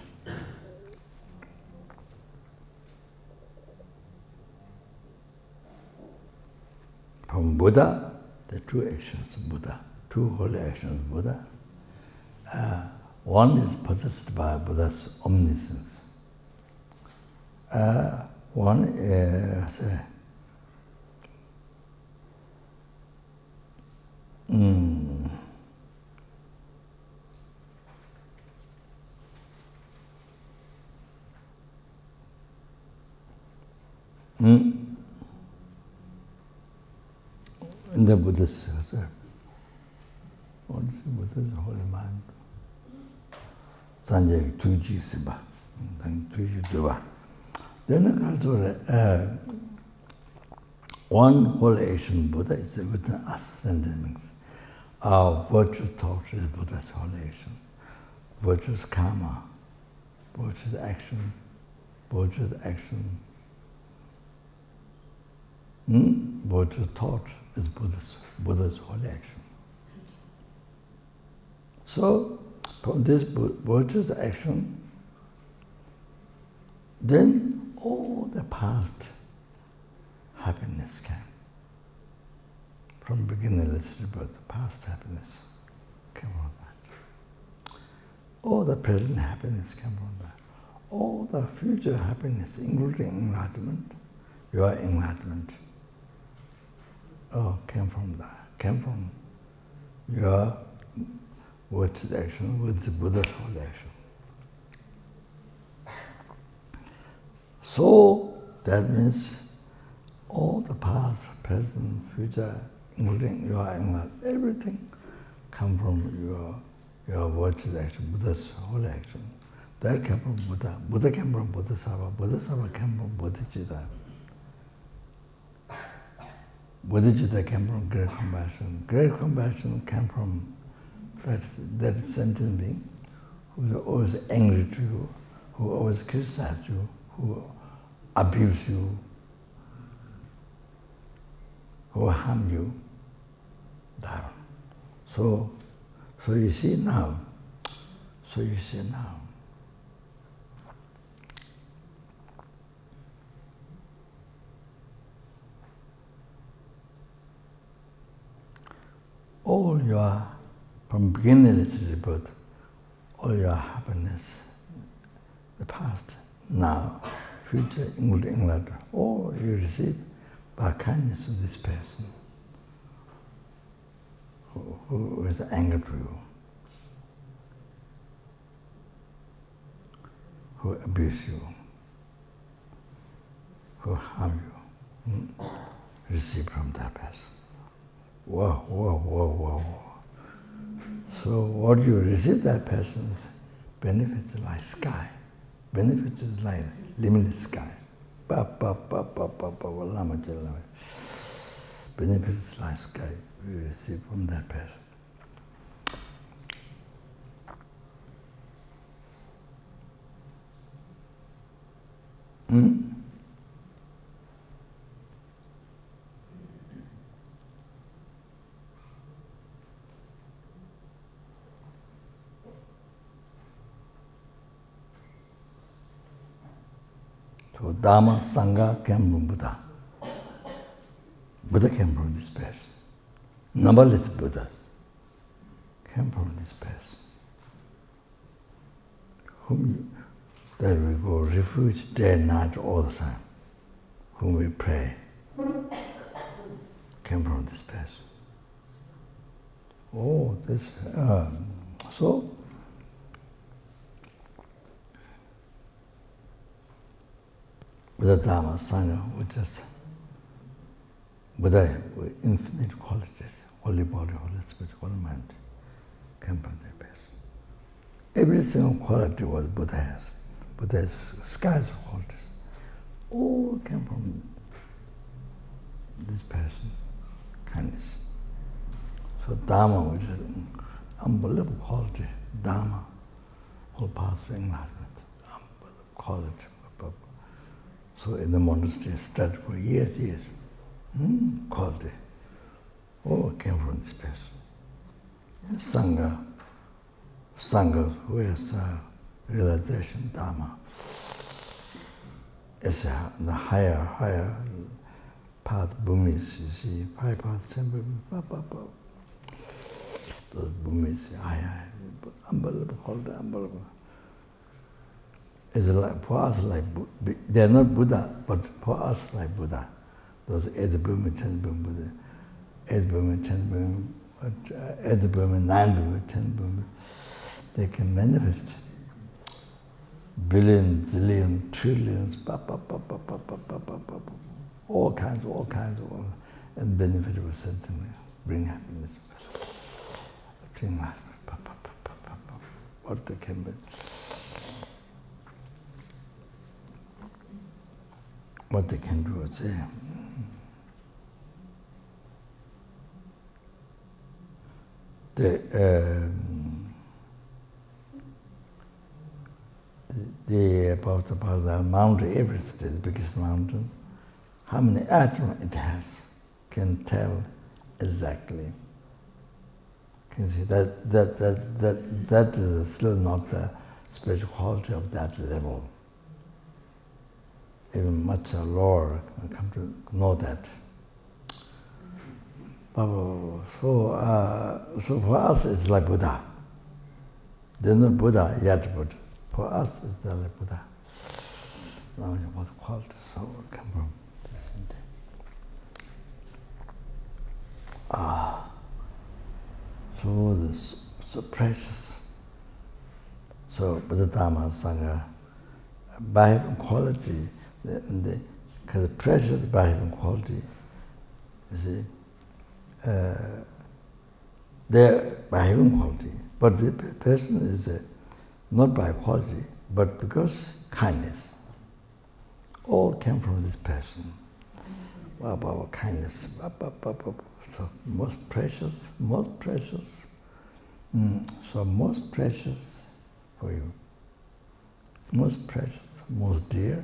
From Buddha, the two actions of Buddha, two holy actions of Buddha. One is possessed by Buddha's omniscience. One is in the Buddhist, what is the Buddha's holy mind? Sanjay Tuji Siba, Tuji Duba. Then one holy action Buddha is within us, sentient beings. Our virtue thought is Buddha's holy action. Virtue's karma, virtue's action. Virtue thought is Buddha's holy action. So, from this virtuous action, then all the past happiness came. From beginningless birth, past happiness came from that. All the present happiness came from that. All the future happiness, including enlightenment, your enlightenment, came from that, came from your virtuous action with the Buddha's holy action. So that means all the past, present, future, including your enlightenment, everything come from your virtuous action, Buddha's holy action. That came from Buddha. Buddha came from Bodhisattva. Bodhisattva came from bodhicitta. Bodhicitta came from great compassion. Great compassion came from that sentient being who is always angry to you, who always criticizes you, who abuse you, who harm you. Dharma. So you see now, all your, from beginning to the birth, all your happiness, the past, now, future, England, all you receive by kindness of this person who is angry to you, who abuse you, who harm you, receive from that person. Whoa, whoa, whoa, whoa. So what you receive that person's benefits like sky, benefits like limitless sky. Lama Chopa. Benefits like sky you receive from that person. So Dharma, Sangha came from Buddha. Buddha came from this person. Numberless Buddhas came from this person. That we go refuge day and night all the time. Whom we pray came from this person. Oh, this. So Buddha, Dharma, Sangha were just Buddha with infinite qualities, holy body, holy spirit, holy mind, came from that person. Every single quality was Buddha has. Buddha's skies of qualities all came from this person, kindness. So Dharma, which is unbelievable quality, Dharma, whole path to enlightenment, unbelievable quality. So in the monastery, studied for years, quality. All came from this person. And Sangha, who is realization Dharma, is the higher path, bhumis, you see, 5 paths, 10 bhumis, those bhumis, high, unbelievable quality, unbelievable. It's like, for us, like they're not Buddha, but for us, like Buddha. Those 8 bhumi, 10 bhumi, Buddha, 8 bhumi, 10 bhumi, 8 bhumi, 9 bhumi, 10 bhumi. They can manifest billions, zillions, trillions, all kinds, and benefit of sentient, bring happiness, bring life, what they can be. What they can do is about the Mount Everest, the biggest mountain, how many atoms it has, can tell exactly. Can see that is still not the spiritual quality of that level. Even much lower come to know that. So for us it's like Buddha. There's no Buddha yet, but for us it's like Buddha. Now what quality so come from this so this so precious. So Buddha, Dharma, Sangha, by having quality, because precious by having quality, you see, they're by having quality, but the person is not by quality, but because kindness. All came from this person. Wow, kindness. So most precious. So most precious for you. Most precious, most dear,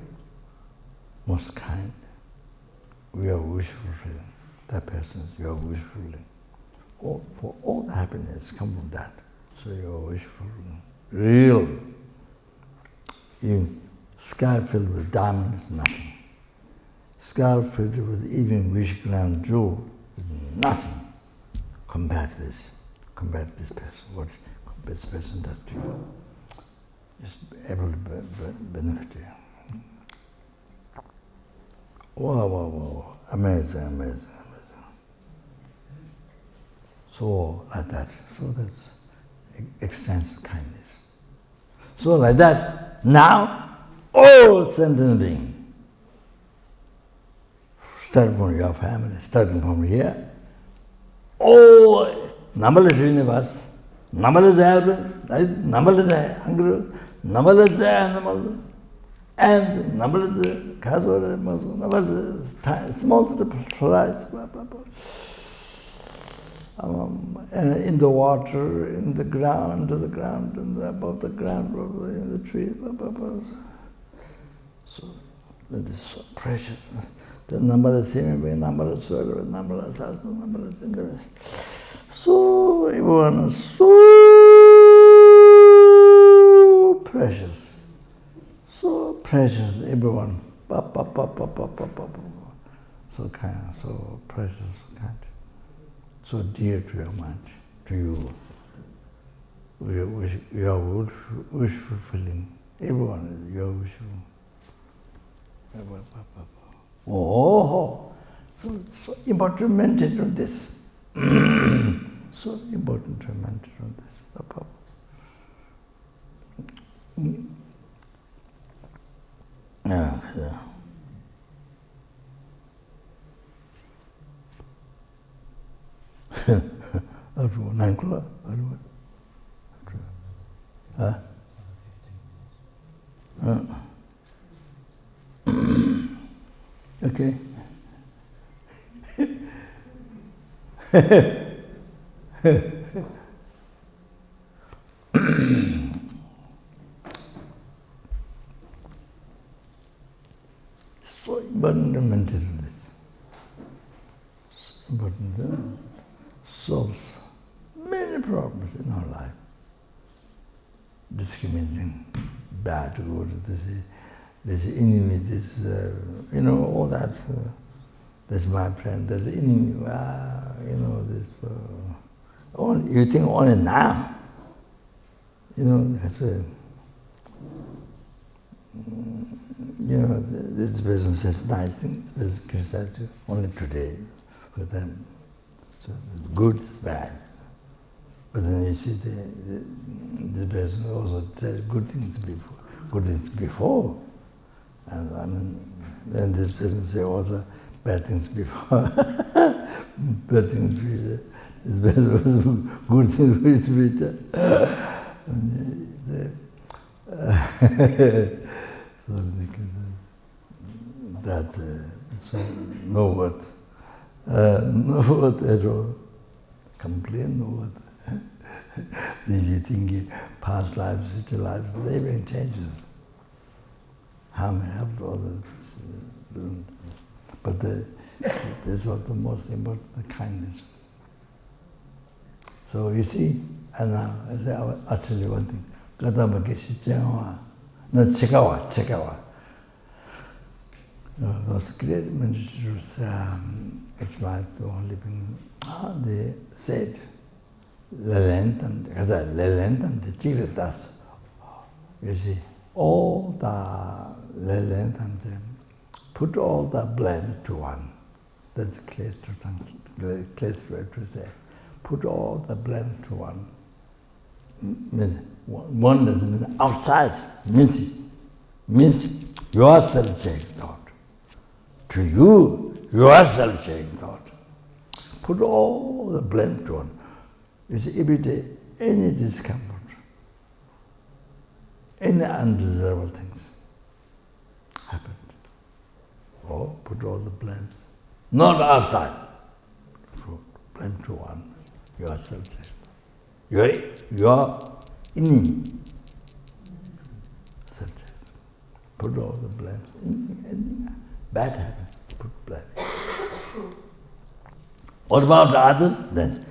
most kind. We are wish fulfilling. That person is your wish fulfilling. For all the happiness come from that. So you are wish fulfilling. Real. Even sky filled with diamonds is nothing. Sky filled with even wish ground jewel is nothing. compare this person, what this person does to you, is able to benefit you. Wow, amazing. So like that, so that's extensive kindness. So like that, now, all sentient beings, starting from your family, starting from here, all numberless universe, numberless elements, numberless hunger, numberless animals, and numberless casual, numberless small flies, in the water, in the ground, and above the ground, in the tree. So that is so precious. The numberless human beings, numberless soil, numberless husbands, numberless interests. So everyone is so precious. So precious, everyone. So kind, so precious, kind. So dear to your mind, to you. Your wish fulfilling. Everyone is your wish. Oh, so important to meditate on this. So important to meditate on this. Yeah. Okay. So important to meditate on this. So important to solve many problems in our life. Discriminating, bad, good, this enemy, this, all that. This is my friend, this enemy, this. Only, you think only now. That's this person says nice things, this criticize you only today for them. So good is bad. But then you see the person also says good things before. And then this person says also bad things before. Bad things before. This person was good things before. So no word at all. Complain, no word. If you think past lives, future lives, everything changes. Harm helps all this. But this was the most important, the kindness. So you see, and now I'll tell you one thing. Those great ministers explained to all living, they said, you see, all the put all the blame to one. That's a clear way to say. Put all the blame to one. One doesn't mean outside, means yourself saying thought. To you, yourself saying thought. Put all the blame to one. You see, every day, any discomfort, any undesirable things happened. Oh, put all the blames. Not outside. Blame to one, yourself. Your enemy. Put all the blames. Anything bad happens, put blame. What about others? Then,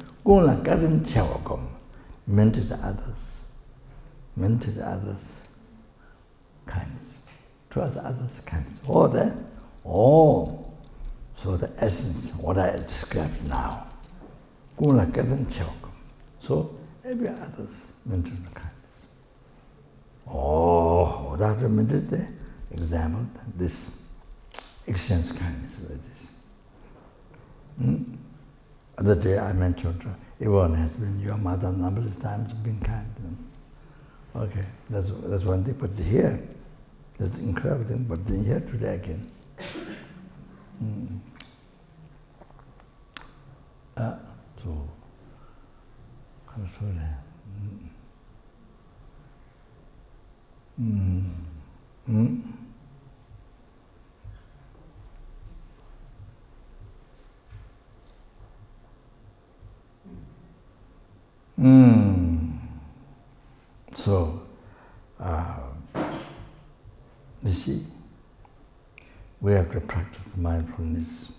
meditate others, kindness. Trust others, kindness. So the essence, what I described now, Guna Ganden tsog. So every other's mental kindness. Oh, that reminded the example, this exchange kindness like this. Other day I mentioned, everyone has been, your mother numberless times been kind to them. Okay, that's one thing, but here, that's incredible thing, but then here today again. So, So, you see, we have to practice mindfulness,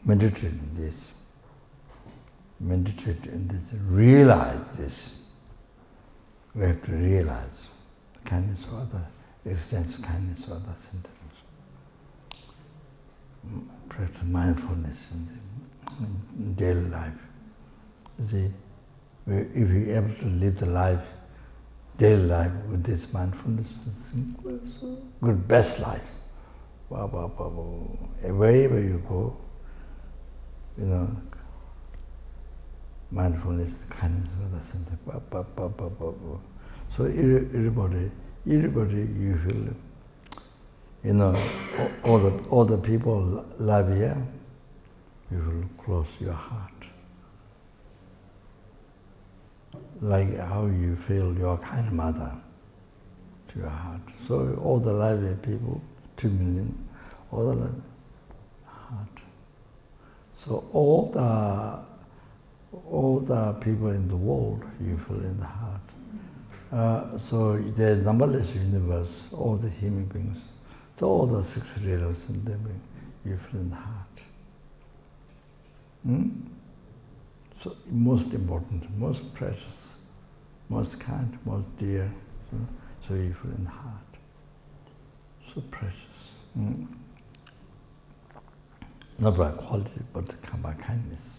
meditate in this, realize this. We have to realize kindness or other, extends kindness or other sentiments. Practice mindfulness in daily life. You see, if you're able to live the life, daily life with this mindfulness, it's a good, best life. Wherever you go, mindfulness, kindness, other sentiments. So everybody you feel, all the people live here, you will close your heart. Like how you feel your kind mother to your heart. So all the lively people, 2 million, all the lively heart. So all the people in the world you feel in the heart. So there's numberless universe, all the human beings, so all the 6 realms in them you feel in the heart. So most important, most precious, most kind, most dear. So you feel in the heart. So precious. Not by quality, but by kindness.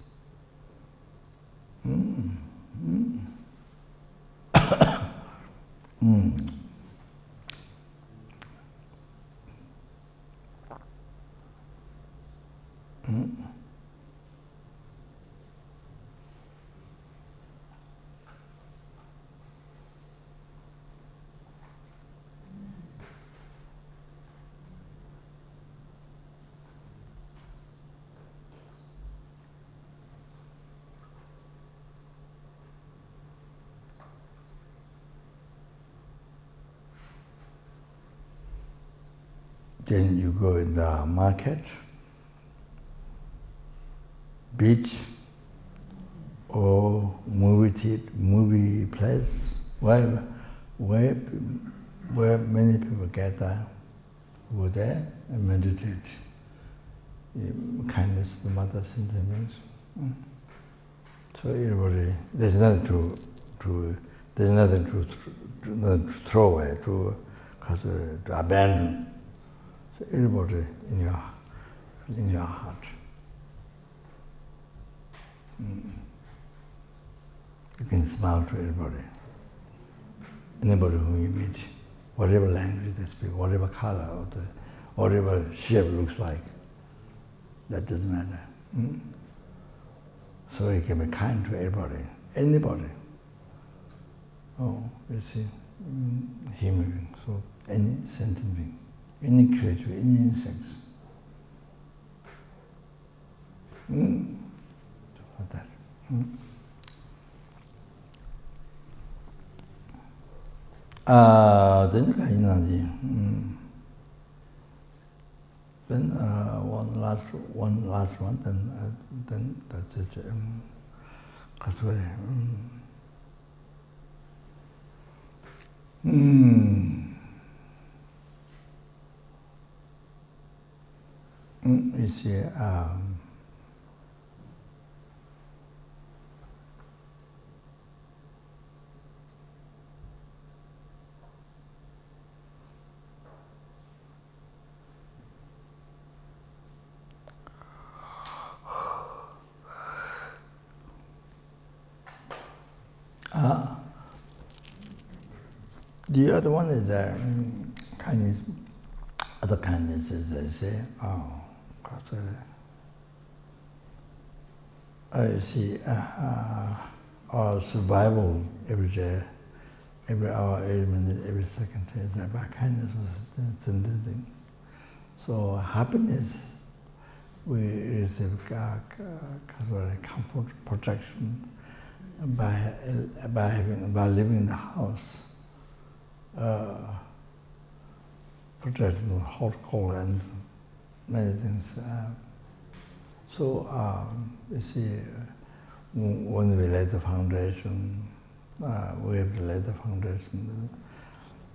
Then you go in the market, beach, or movie place, where many people gather, go there and meditate. Kindness, the mother sentiments. So everybody, there's nothing to throw away, to abandon. So everybody in your heart. You can smile to everybody. Anybody whom you meet, whatever language they speak, whatever color, or whatever shape looks like, that doesn't matter. So you can be kind to everybody, anybody. Oh, you see, human being, so any sentient being, any creature, any insects. Like that. Then one last one, then that's it. You see, The other one is kindness. Other kindness is I say, I see our survival every day, every hour, every minute, every second is about kindness was sending. So happiness, we receive comfort, protection by living in the house. Protection of hot, cold, and many things. So you see, when we lay the foundation, we have to lay the foundation,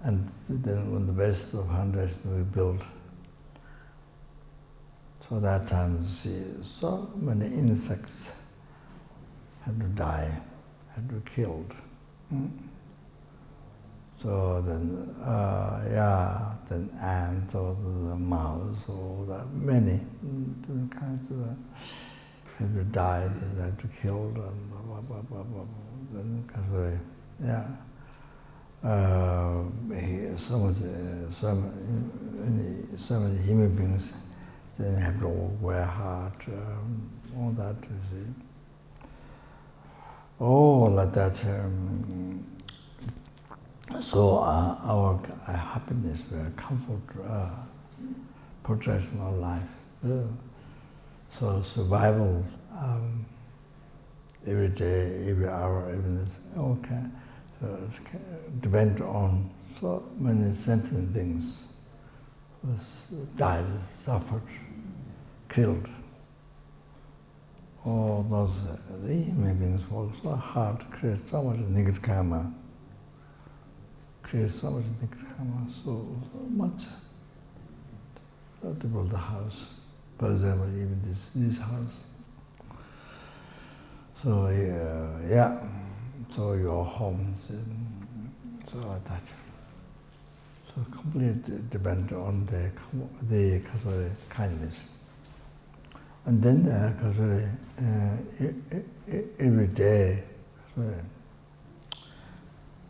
and then when the base of the foundation we build. So that time you see so many insects have to die, have to be killed. So then, then ants or the mouse or the many different kinds of have to die, they have to kill and then so many human beings then have to wear hard, all that you see. All like that. So our happiness, comfort, protection of life. So survival, every day, every hour, every minute, okay. So it depends on so many sentient beings who died, suffered, killed. All those the human beings work so hard to create so much negative karma. Create so much negative karma, so much. So to build the house, for example, even this house. So so your home, so like that. So completely depend on the kindness. And then every day,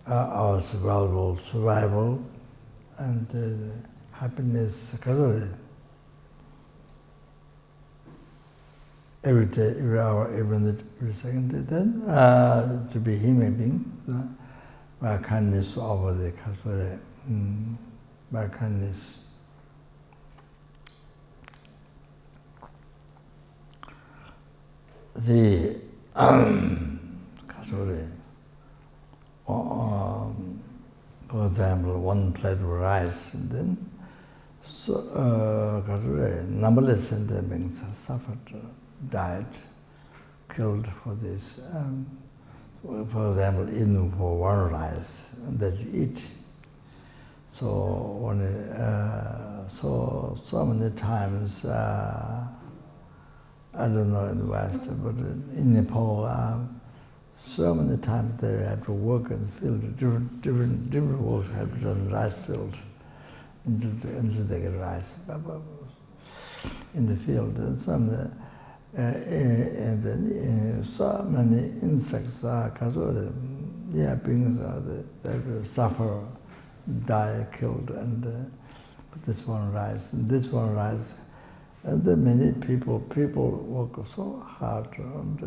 our survival and happiness, every day, every hour, every minute, every second. Then to be human being, by kindness over the by kindness. The for example, one plate of rice, and then numberless sentient beings suffered, died, killed for this. For example, even for one rice that you eat. So so many times, I don't know in the West, but in Nepal, so many times they have to work in the field. Different works have to done rice fields until they get rice in the field. And then so many insects beings they suffer, die, killed, and this one rice, and this one rice. And then many people work so hard, and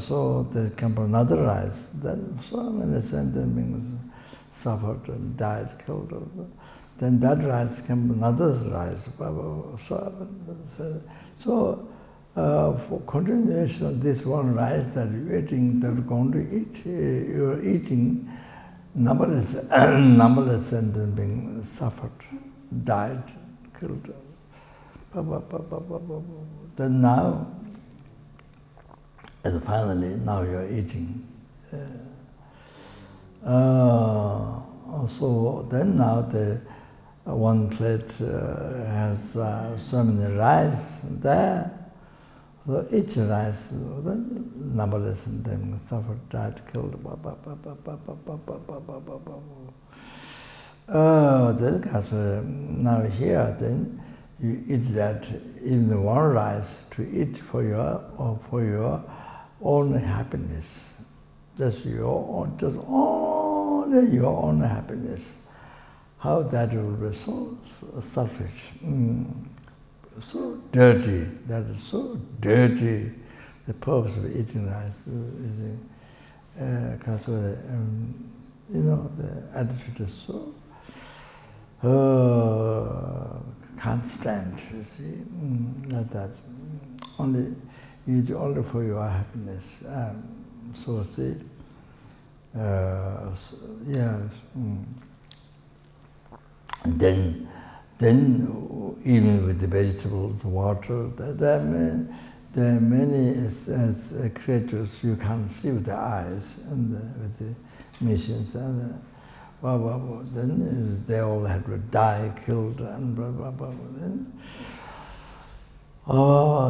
so they come from another rice. Then so many sentient beings suffered and died, killed. Then that rice came from another rice. So for continuation of this one rice that you're eating, that you're going to eat, you're eating numberless sentient beings suffered, died, killed. Then now, and finally, now you're eating. So then now the one plate has so many rice there. So each rice, then numberless and then suffered, died, killed. Then now here, then you eat that, even one rice to eat for your only happiness. That's your own, just only your own happiness. How that will be so selfish, so dirty. That is so dirty. The purpose of eating rice is, the attitude is so can't stand. You see, like that. Only eat only for your happiness. So see, Then even with the vegetables, water, there are many creatures you can't see with the eyes and with the missions, and then they all have to die, killed, and blah blah blah.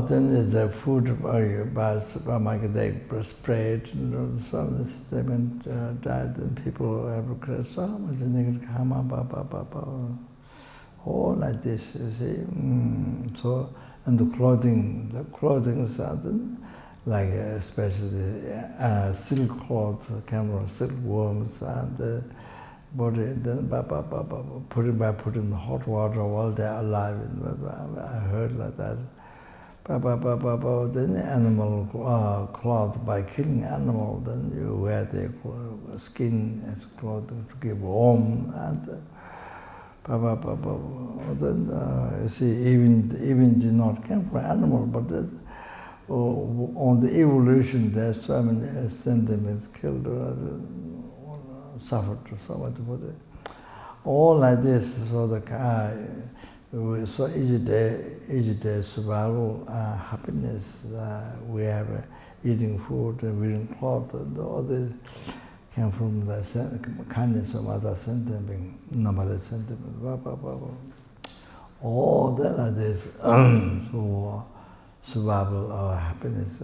Then the food by supermarket, they spread, some they died, and people have to cry so much, and they can come up, all like this, you see. So, and the clothing are like especially silk cloth, camera, silkworms, and the body, then putting the hot water while they're alive. I heard like that. Then the animal cloth, by killing animal, then you wear the skin as cloth to give warm, and then you see, even do not come from animal, but on the evolution, there's so many sentiments killed or suffered so much for it. All like this, so so each day survival, happiness, we have eating food, wearing clothes, and all this came from the kindness of other sentiment, number sentiment, all that like this. So survival or happiness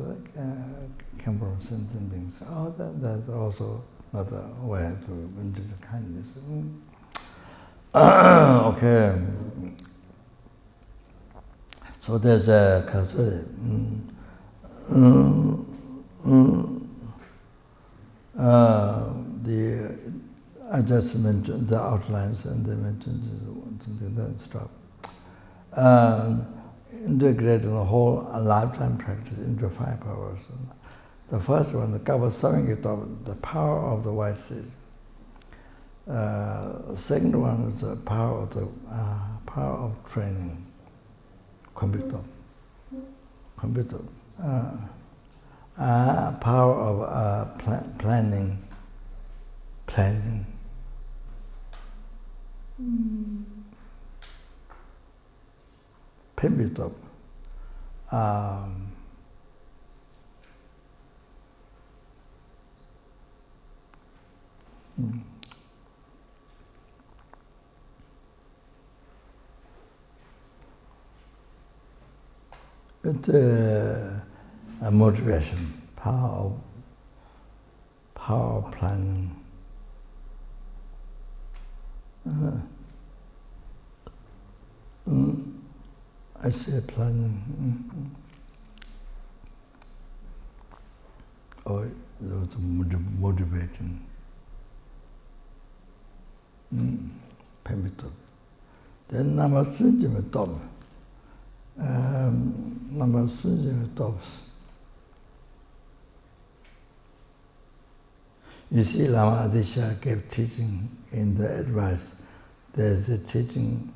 came from sentient beings. Oh, that's also another way to into the kindness. Okay. So there's a I just mentioned the outlines, and they mentioned something that stop. Integrating the whole lifetime practice into 5 powers. The first one, the Kava-samgita, the power of the white seed. Second one is the power of training. Computer. Power of planning. Pimbitop. It's a motivation, power of planning. I say planning. Or those motivating. Permitted. Then Lama Tsongkhapa Lama Tsongkhapa. You see, Lama Adisha gave teaching in the advice. There's a teaching.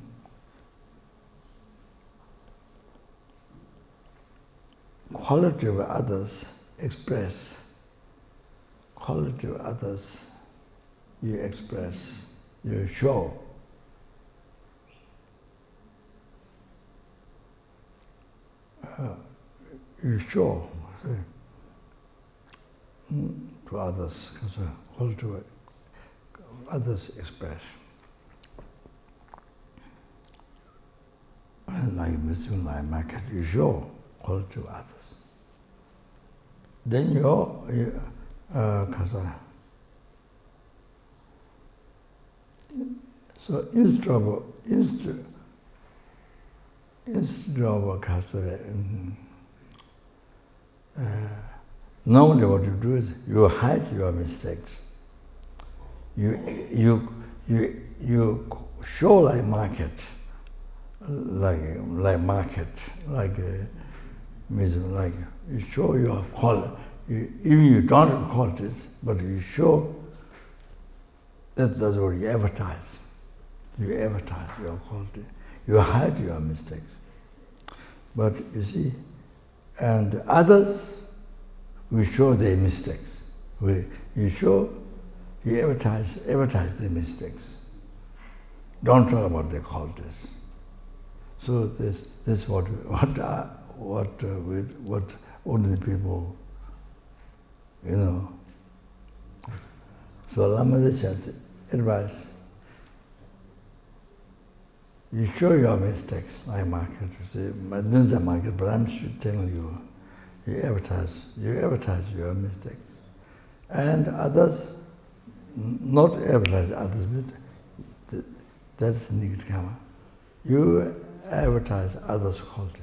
Quality of others express. Quality of others you express, you show. You show to others, because quality of others express. And like Muslim life market, you show quality of others. Then so instead of Normally what you do is you hide your mistakes. You show like market, like you show your quality. Even you don't have qualities, but you show that's what you advertise. You advertise your quality. You hide your mistakes. But you see, and others, we show their mistakes. You advertise their mistakes. Don't talk about their qualities. So this is what ordinary people, So Lama Tsongkhapa's advice: you show your mistakes, like market. You see, market, but I'm telling you, you advertise your mistakes, and others not advertise others. But that's negative karma. You advertise others' qualities,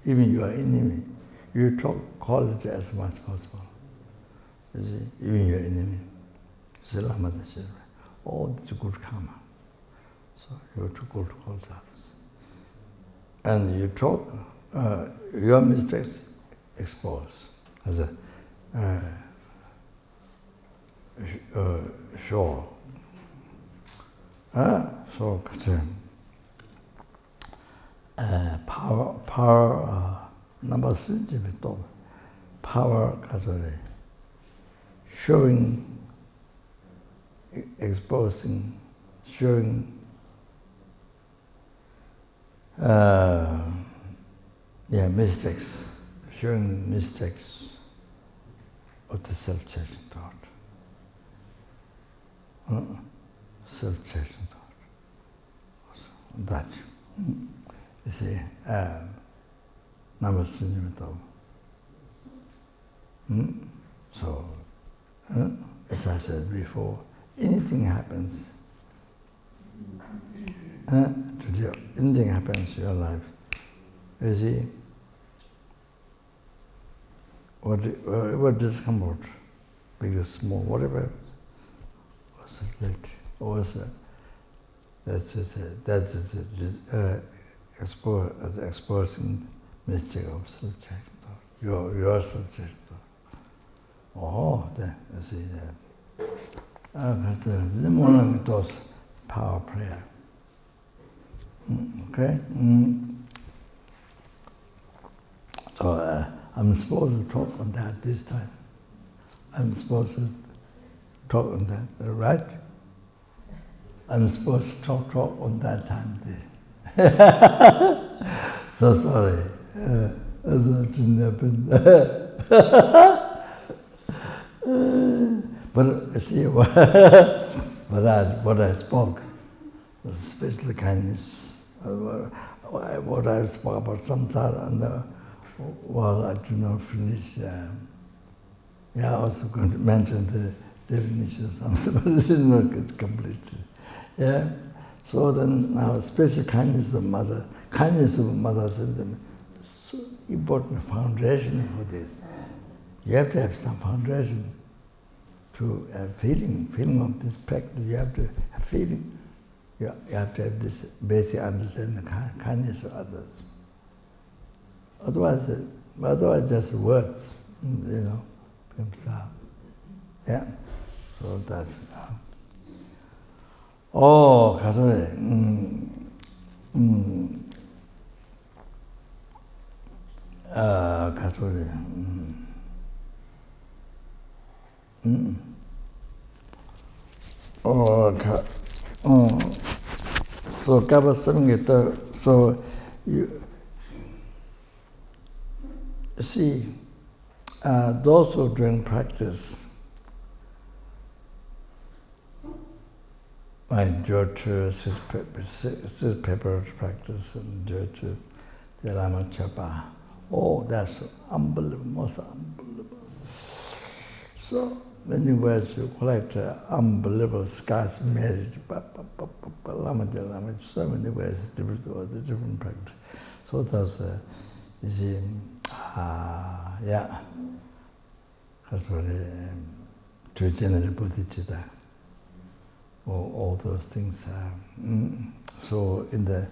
even your enemy. You talk quality as much as possible. You see, even your enemy. So Lama says, oh, it's good karma. So you have to go to call others. And you talk, your mistakes expose as a show. So power number power showing, exposing, showing mistakes, showing mistakes of the self-chasing thought. Self-chasing thought. That. You see, number So, as I said before, anything happens, anything happens in your life, you see, what discomfort, big or small, whatever, was late, or that's exposing mistake of self-chasing thought, your self-chasing thought. Oh, then you see that. The morning does power prayer. Okay? So I'm supposed to talk on that this time. I'm supposed to talk on that, right? I'm supposed to talk on that time. So sorry. That didn't happen. But see, what I spoke was special kindness. What I spoke about samsara, and I did not finish. I was going to mention the definition of samsara, but it did not get completed. Yeah. So then now special kindness of mother. Kindness of mother is the so important foundation for this. You have to have some foundation to have feeling of this practice. You have to have feeling. You have to have this basic understanding of kindness of others. Otherwise just words, Yeah. So that's. Oh, 가서래. 가서래. So kaba samgita. So you see, those who doing practice, like Jochu, six paper practice, and Jochu, the Lama Chopa. Oh, that's unbelievable, most unbelievable. So many words you collect unbelievable scarce marriage, Lama, so many words, different practice. So that's, you see, Trigenerate bodhicitta, all those things. So in the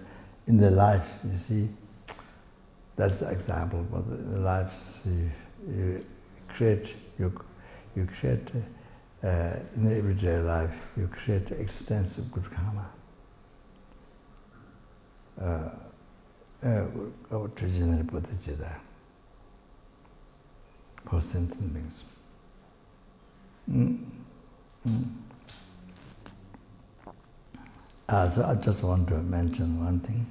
life, you see, that's the example. But in the life, you create in the everyday life, you create extensive good karma. Trigenerate bodhicitta for sentient beings. So I just want to mention one thing.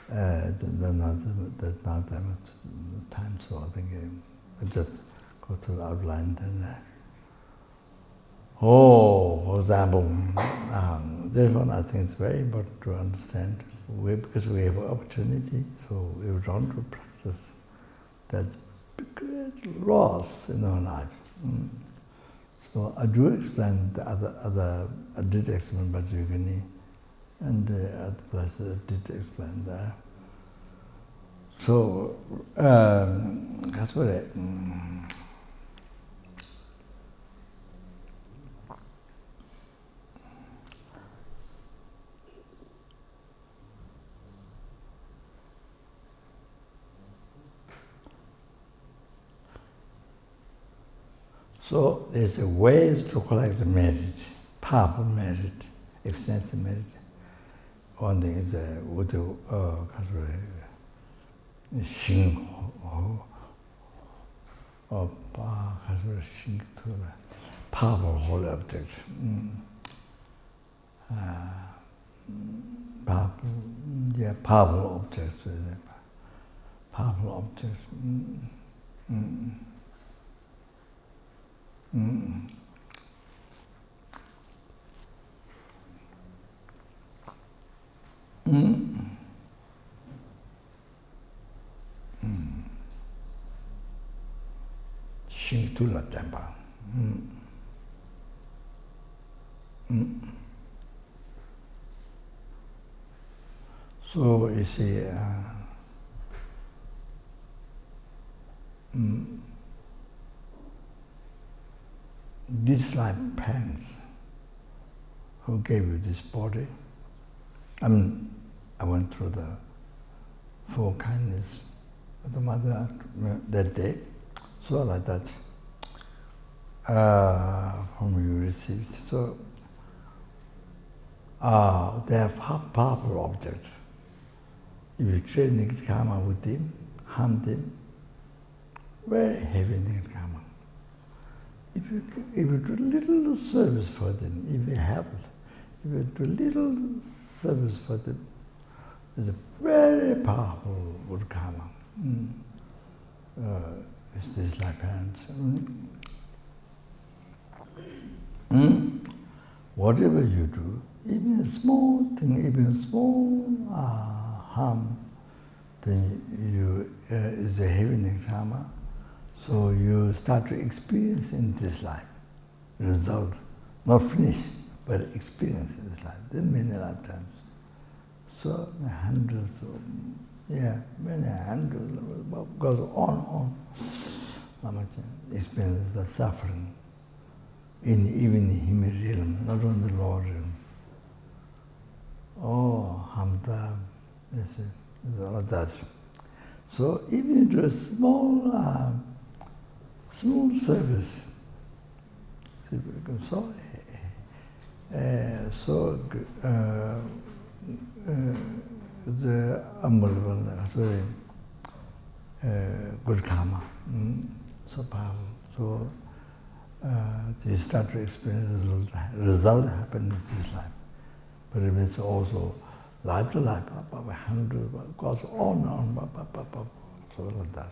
There's not that much time, so I think I'll just go to the outline. For example, this one I think is very important to understand. Because we have an opportunity, so we want to practice. That's great loss in our life. So I do explain the other I did explain Bhajayogini, and other places I did explain that. So that's what it. So there's ways to collect the merit, powerful merit, extensive merit. One thing is Udu Xing or powerful holy object. Powerful objects. Powerful objects. Shintula temple. So you see, these life parents who gave you this body. I went through the four kindness of the mother that day. So like that, from you received. So they have powerful objects. If you create negative karma with them, harm them, very heavy negative karma. If you do little service for them, if you help, if you do little service for them, it's a very powerful good karma. It's this like parents. Whatever you do, even a small thing, even a small harm, then is a heavy negative karma. So you start to experience in this life, result, not finish, but experience in this life. There are many lifetimes. So hundreds of, many hundreds, goes on. Lama experiences the suffering even in human realm, not only the lower realm. Hamda, all of that. So even into a small service, the unbelievable, very good karma, so powerful. So you start to experience the result happens in this life, but it is also life to life, 100 goes on, so like that.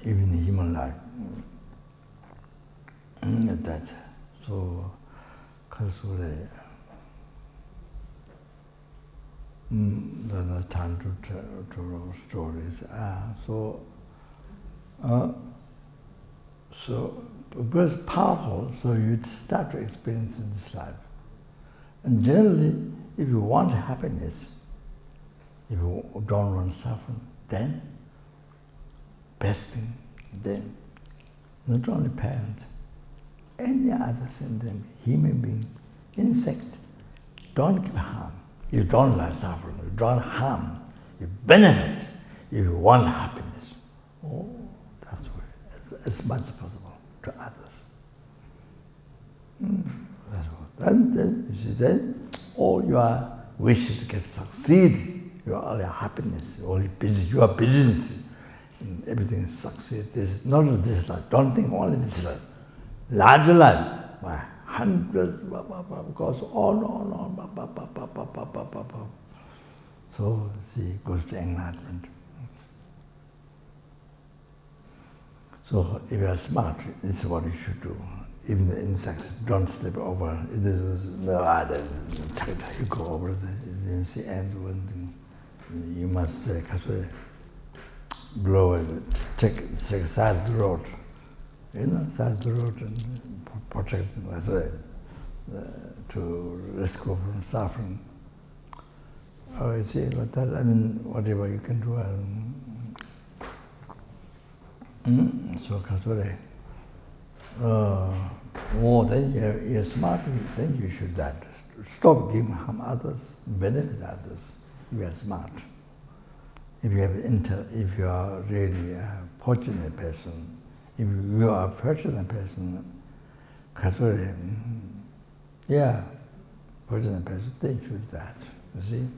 Even in human life, that. So, there's no time to tell stories. So it's powerful, so you start to experience in this life. And generally, if you want happiness, if you don't want suffering, then best thing, then not only parents, any other sentient human being, insect, don't give harm. You don't like suffering, you don't harm, you benefit, if you want happiness. Oh, that's way, as much as possible to others. That's what. And then, you see, then all your wishes get succeed. Your happiness, all your business, and everything succeeds. This, not this life. Don't think only this life. Larger life, by hundreds, goes on. So, see, goes to enlightenment. So, if you are smart, this is what you should do. Even the insects, don't slip over. It is no other. You go over you see, and one thing, you must blow it, take side road. Side road and protect them as well, to rescue from suffering. Oh, you see, like that, I mean, whatever you can do. So, Kasure. Then you're smart, then you should that. Stop giving harm others, benefit others. You are smart. If you have if you are really a fortunate person, if you are a fortunate person, yeah, fortunate person, then you should that. You see?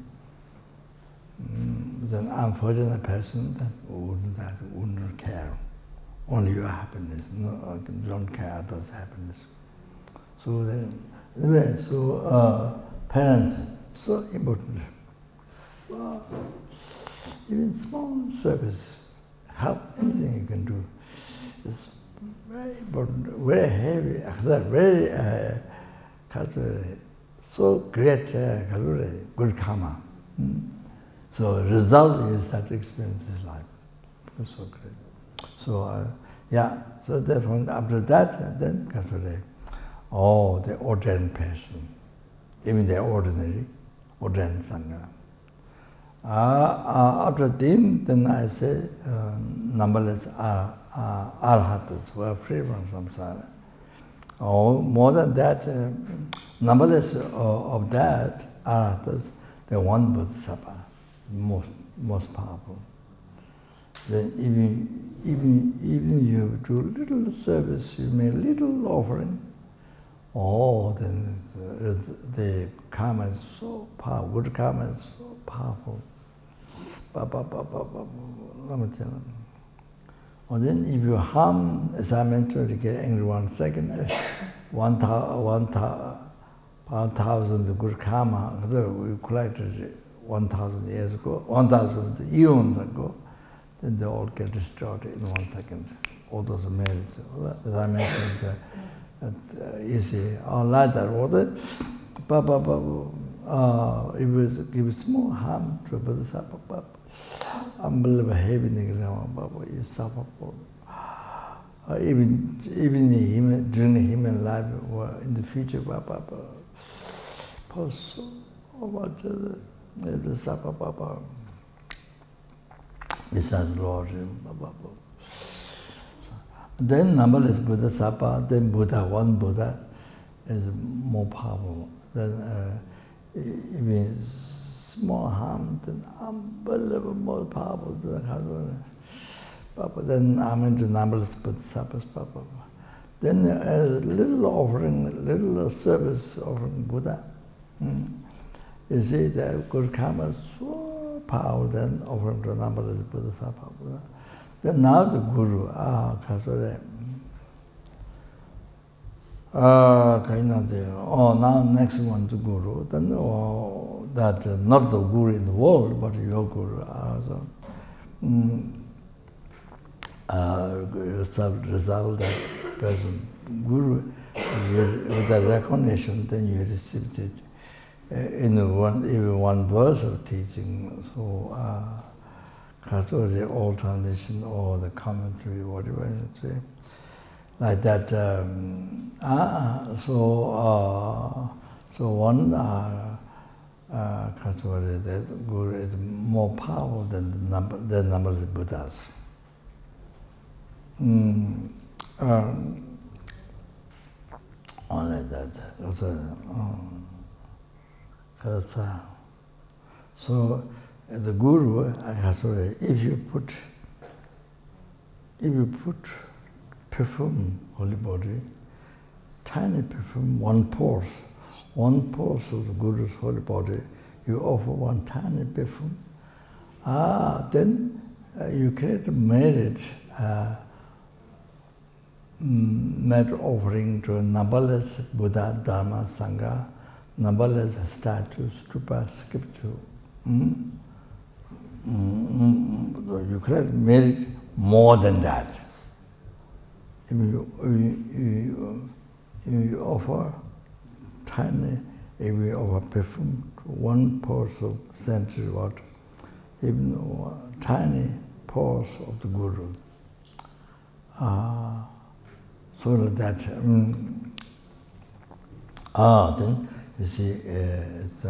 Then unfortunate person that wouldn't care. Only your happiness, no, don't care others' happiness. So then, anyway, so parents, so important. Even small service, help, anything you can do, is very important, very heavy, very, so great, good karma. So result you start to experience this life. It's so great. So, yeah, so therefore, after that, then Kasure, the ordained person, even the ordinary, ordained Sangha. After them, then I say, numberless arhatas who are free from samsara. More than that, numberless of that arhatas, the one bodhisattva, most powerful. Then even you do little service, you make little offering, then the karma is so powerful, good karma is so powerful. Then if you harm, as I mentioned, you get angry 1 second, 1,000 good karma, we collected 1,000 years ago, 1,000 eons ago, then they all get destroyed in 1 second. All those merits. As I mentioned, you see, like that, it was small harm to Bodhisattva. Unbelievable heavy you suffer for. Even during the human life or in the future, so much suffer. Besides Lord, then numberless Bodhisattva, then Buddha, one Buddha is more powerful. Then even small harm, then unbelievable more powerful. Then I'm into numberless Bodhisattvas. Then a little offering, little service offering Buddha. You see, the good karma is so powerful, then offering to numberless Bodhisattva. Then now the Guru, now next one to Guru, then that not the Guru in the world, but your Guru. Resolve that person, Guru, with the recognition, then you received it in even one verse of teaching. So, the old tradition or the commentary, whatever you say, like that. So one the Guru is more powerful than the number of Buddhas. only that. So the Guru, if you put perfume, holy body, tiny perfume, one pulse of the Guru's holy body, you offer one tiny perfume, then you create a merit, merit offering to numberless Buddha, Dharma, Sangha, numberless statues, stupa, sculpture. You create merit more than that. If you offer tiny, if you offer perfume to one pulse of century water, even tiny pulse of the Guru, so that then you see it's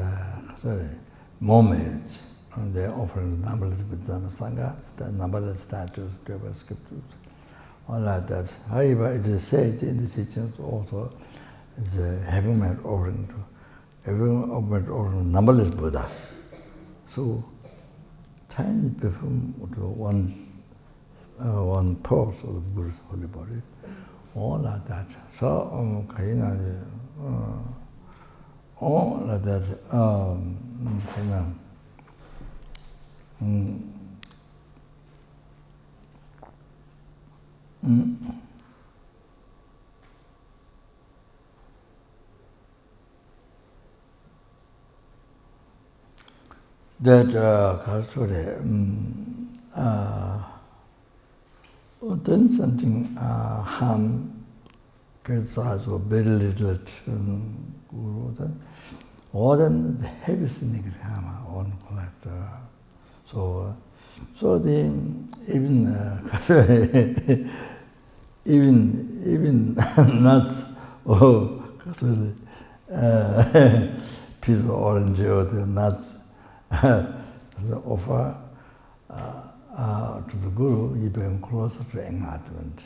moments, and they're offering numberless Buddha Sangha, numberless statues, sculptures, all like that. However, it is said in the teachings also, it's a heaven merit offering numberless Buddha. So, tiny perfume to one pulse of the Buddha's holy body, all like that. So, all like that. That then something harm criticized or belittled Guru, or then the heavy cynical harm on collector. So the even nuts piece of orange or the nuts the offer to the Guru, you become closer to enlightenment.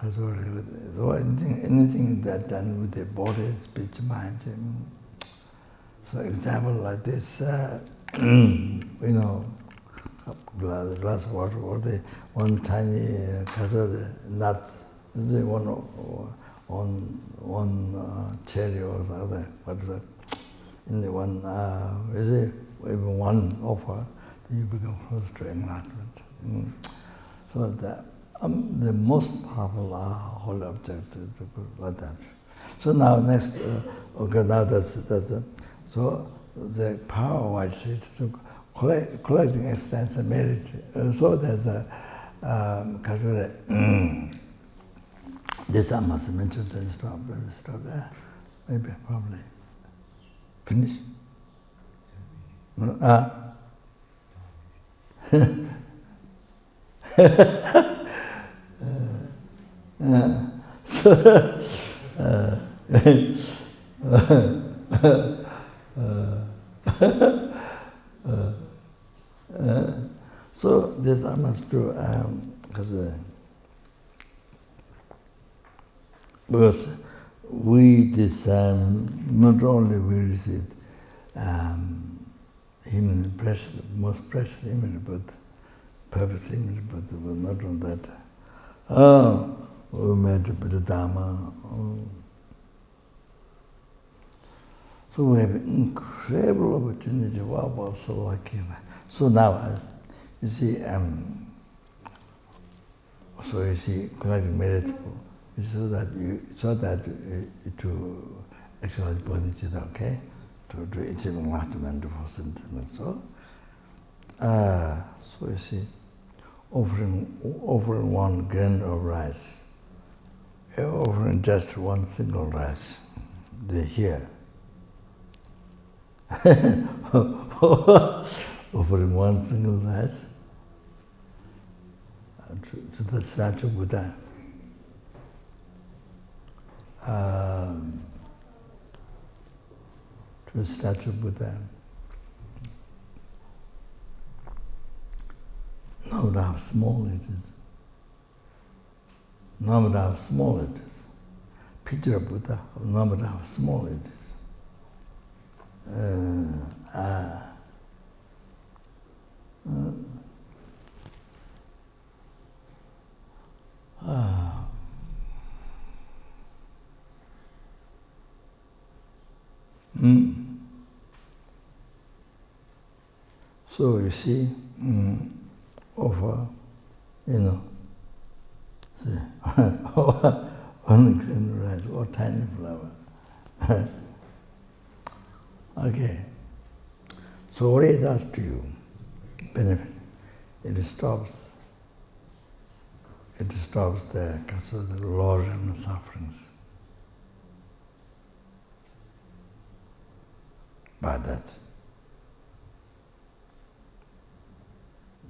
So anything that done with the body, speech, mind. For example, like this, glass of water, or the one tiny nut, one cherry or other, whatever. In the one, even one offer, you become close to enlightenment. So the most powerful whole object is like that. So now next, now that's so the power of it to collecting extensive merit. So there's a this I must mention, then stop there. Maybe probably. Finish? So this I must do because we this not only we receive human precious, most precious image, but perfect image, but not only that. We met with the Dharma. So we have incredible opportunity. Wow, we're so lucky. So now, you see, collecting merit, so that to actualize bodhicitta, okay, to achieve enlightenment for sentient. So you see, offering one grain of rice, offering just one single rice, they hear. Offering one single rice to the statue of Buddha. To the statue of Buddha. No doubt how small it is. no matter how small it is. Picture of Buddha, no matter how small it is. So you see, over, see, one green rice or tiny flower. Okay. So what it does to you, benefit, it stops the loss and sufferings. By that.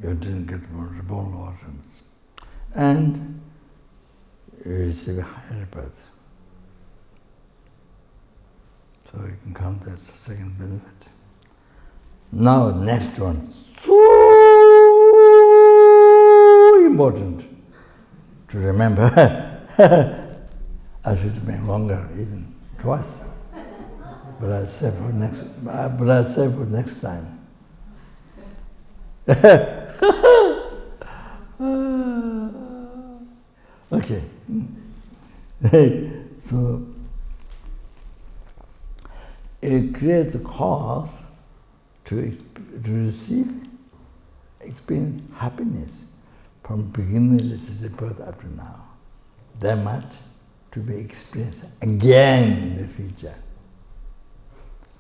You didn't get reborn organs. And you receive a higher birth. So you can count that as the second benefit. Now, next one. So important to remember. I should have been longer, even twice. But I say for next time. Okay. So it creates a cause to experience happiness from beginningless birth up to now. That much to be experienced again in the future.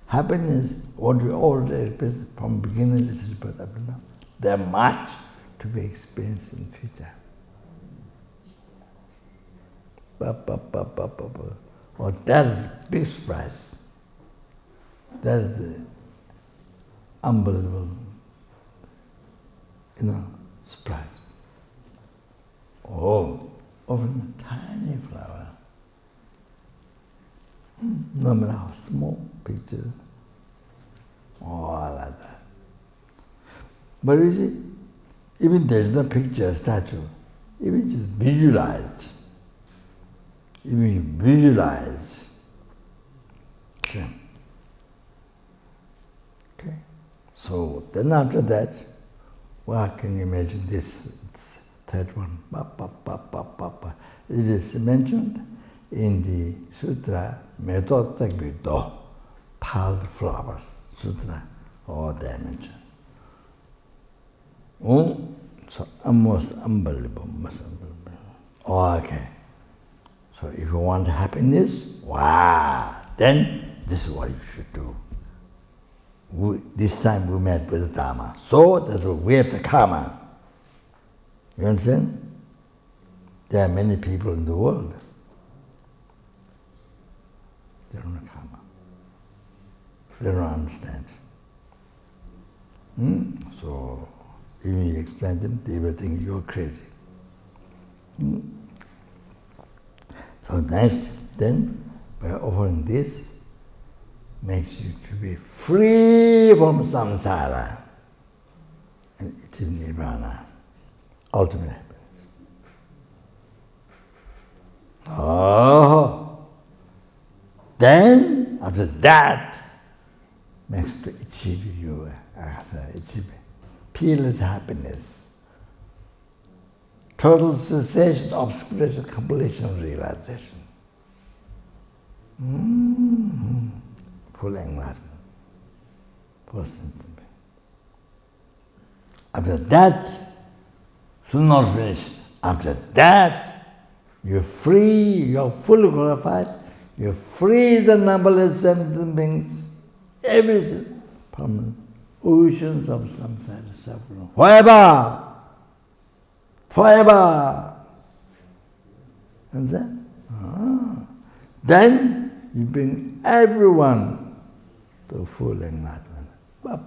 Happiness, what we already experienced from beginningless birth up to now, that much to be experienced in the future. Oh, that is the big surprise. That is the unbelievable, surprise. Oh, even a tiny flower. No matter how small picture. Oh, like that. But you see, even there is no picture, statue, even just visualized. Even you visualize. Okay. So then after that, well, can you imagine this third one? It is mentioned in the Sutra Metotagvito, Pal Flowers Sutra, or dimension. So almost unbelievable, Okay. So if you want happiness, wow, then this is what you should do. This time we met with the Dharma. So that's what we have the karma. You understand? There are many people in the world. They don't have karma. They don't understand. So even you explain them, they will think you're crazy. So next, then, by offering this, makes you to be free from samsara and achieve nirvana, ultimate happiness. Oh, then after that, makes to achieve your achieve peerless happiness, total cessation, obscuration, completion, realization. Full enlightenment, full sentient. After that, still not finished. After that, you're free, you're fully qualified, you're free the numberless sentient beings, everything from oceans of samsara suffering. Forever! Forever! Understand? Then you bring everyone to full enlightenment. Lama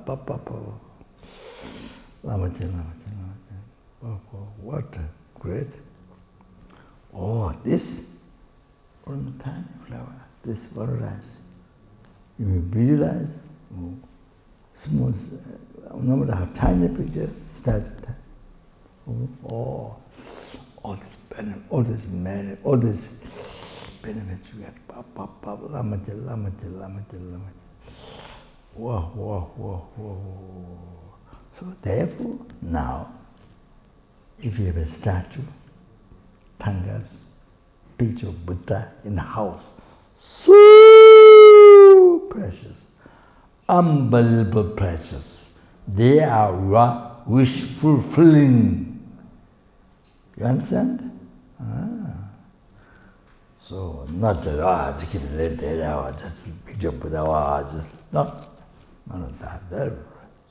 Chopa. What a great. Oh, this one tiny flower, this one rice. You visualize, small, no matter how tiny picture, start. all this benefit, all this merit, all this benefits you get. Lama Chopa. Whoa. So therefore, now, if you have a statue, tangas, picture of Buddha in the house, so precious, unbelievable precious. They are wish fulfilling. You understand? So not that just picture of Buddha, just not that.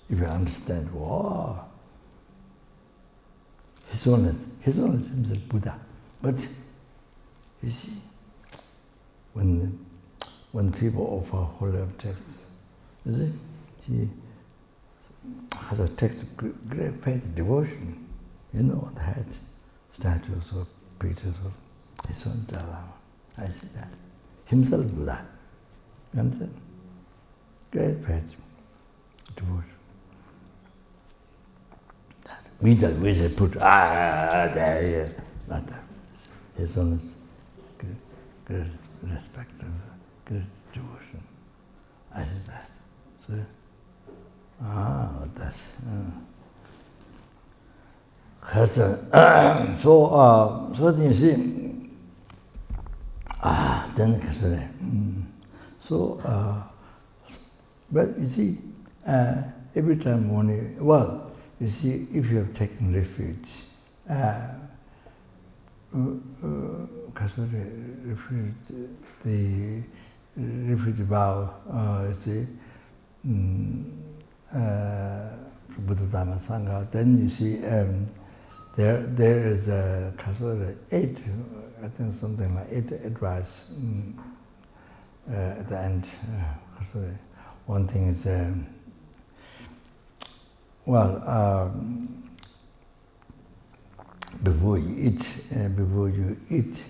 If you understand, wow, his own himself Buddha. But you see, when people offer holy objects, you see, he has a text of great faith, devotion, on the head, statues or pictures of his own Dharma. I see that. Himself Buddha. You understand? Great faith, devotion. We just put there, not that. His own great respect and great devotion. I see that. So, that's. So then you see, then but you see, every time you see, if you have taken refuge, the refuge vow, you see, Buddha Dharma Sangha, then you see there is a 8, I think something like 8 advice at the end. One thing is, before you eat,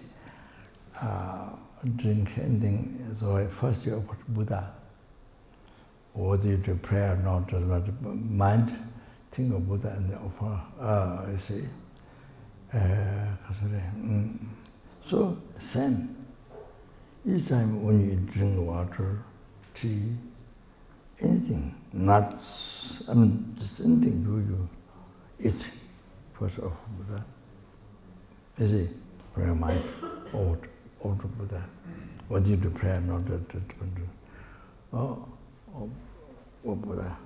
drink anything, so first you offer to Buddha. Whether you do prayer or not, mind, think of Buddha and offer, you see. So, same. Each time when you drink water, tea, anything, nuts, just anything you eat, first offer Buddha. You see, prayer mind, offer to Buddha. Whether you do prayer or not, Buddha.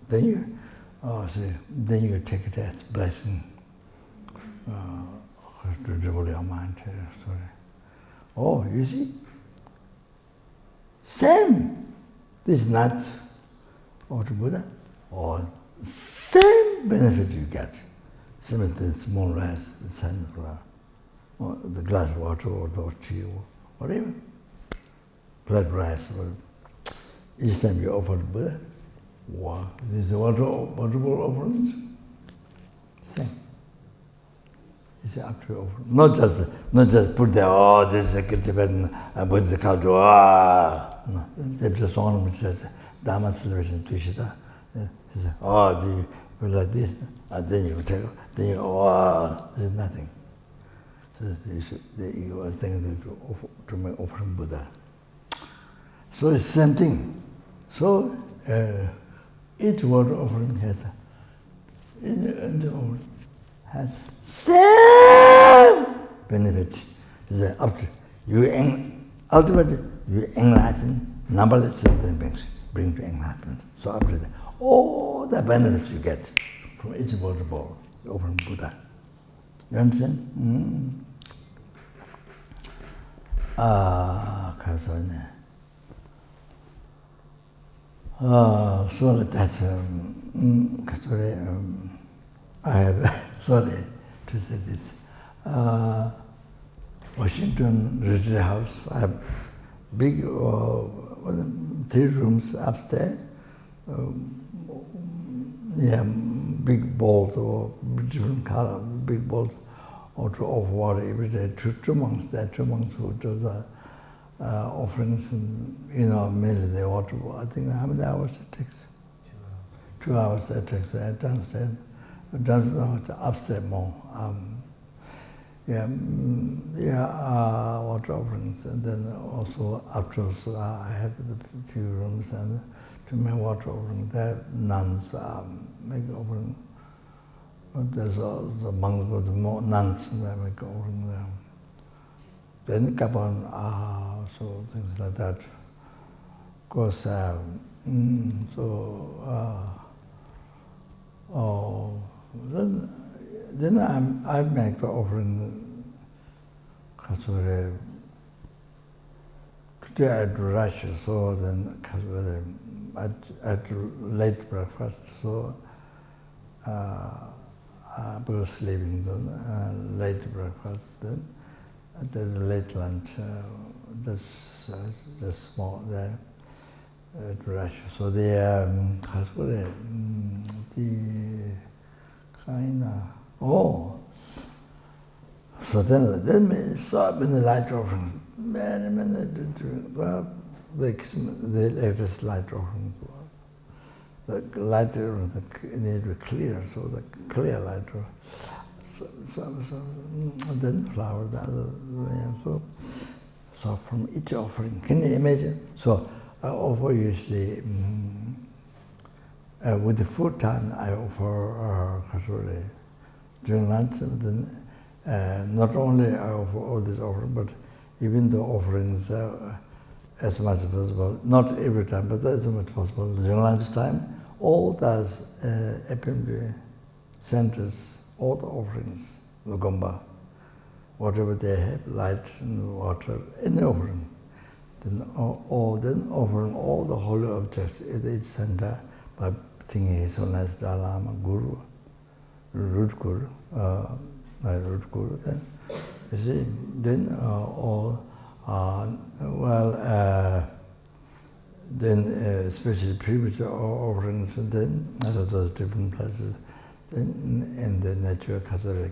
Then you take it as blessing to devote your mind to your story. You see, same. This is not or to Buddha, or same benefit you get. Same as the small rice, the sunflower, or the glass of water, or the tea, or whatever. Blood rice, or each time you offer to Buddha, this is wonderful offerings. Same. It's up to your offering. Not just put there, this is a Tibetan Buddhist culture, no. There's a song which says, Dharma celebration, Tushita. He says, you like this, and then you take, there's nothing. So you are thinking to make offering Buddha. So it's the same thing. So each water offering has same benefit. Ultimately, you enlighten numberless sentient beings, bring to enlightenment. So after that, all the benefits you get from each water bowl, offering Buddha. You understand? So that I have sorry to say this. Washington Retreat House, I have big 3 rooms upstairs. Big bowls or different color, big bowls of water every day. Two monks who do the offerings, and mainly the water. I think how many hours it takes? 2 hours it takes. Downstairs, upstairs more. water offerings, and then also after I had a few rooms, and to my water offering, there nuns make offering. There's the monks with more nuns that make offering there. Then Kapan, so things like that. Of course, then I make the offering. Today I do rush, so then I late breakfast, so because sleeping, then late breakfast, then the late lunch, the small there. Rush. So the kind of so then we saw in the light offering many the latest light offering. The light offering need to be clear, so the clear light and then flower the other so from each offering. Can you imagine? So I offer usually, with the food time, I offer during lunch, and then not only I offer all these offerings, but even the offerings as much as possible, not every time, but as much as possible. During lunch time, all those FPMT centers, all the offerings, Lugomba, whatever they have, light and water, any offering. Then offering all the holy objects at each center by thinking His Holiness Dalai Lama Guru, root Guru, my root Guru. Then you see, then then especially privilege offerings, and then at those different places, then in the nature of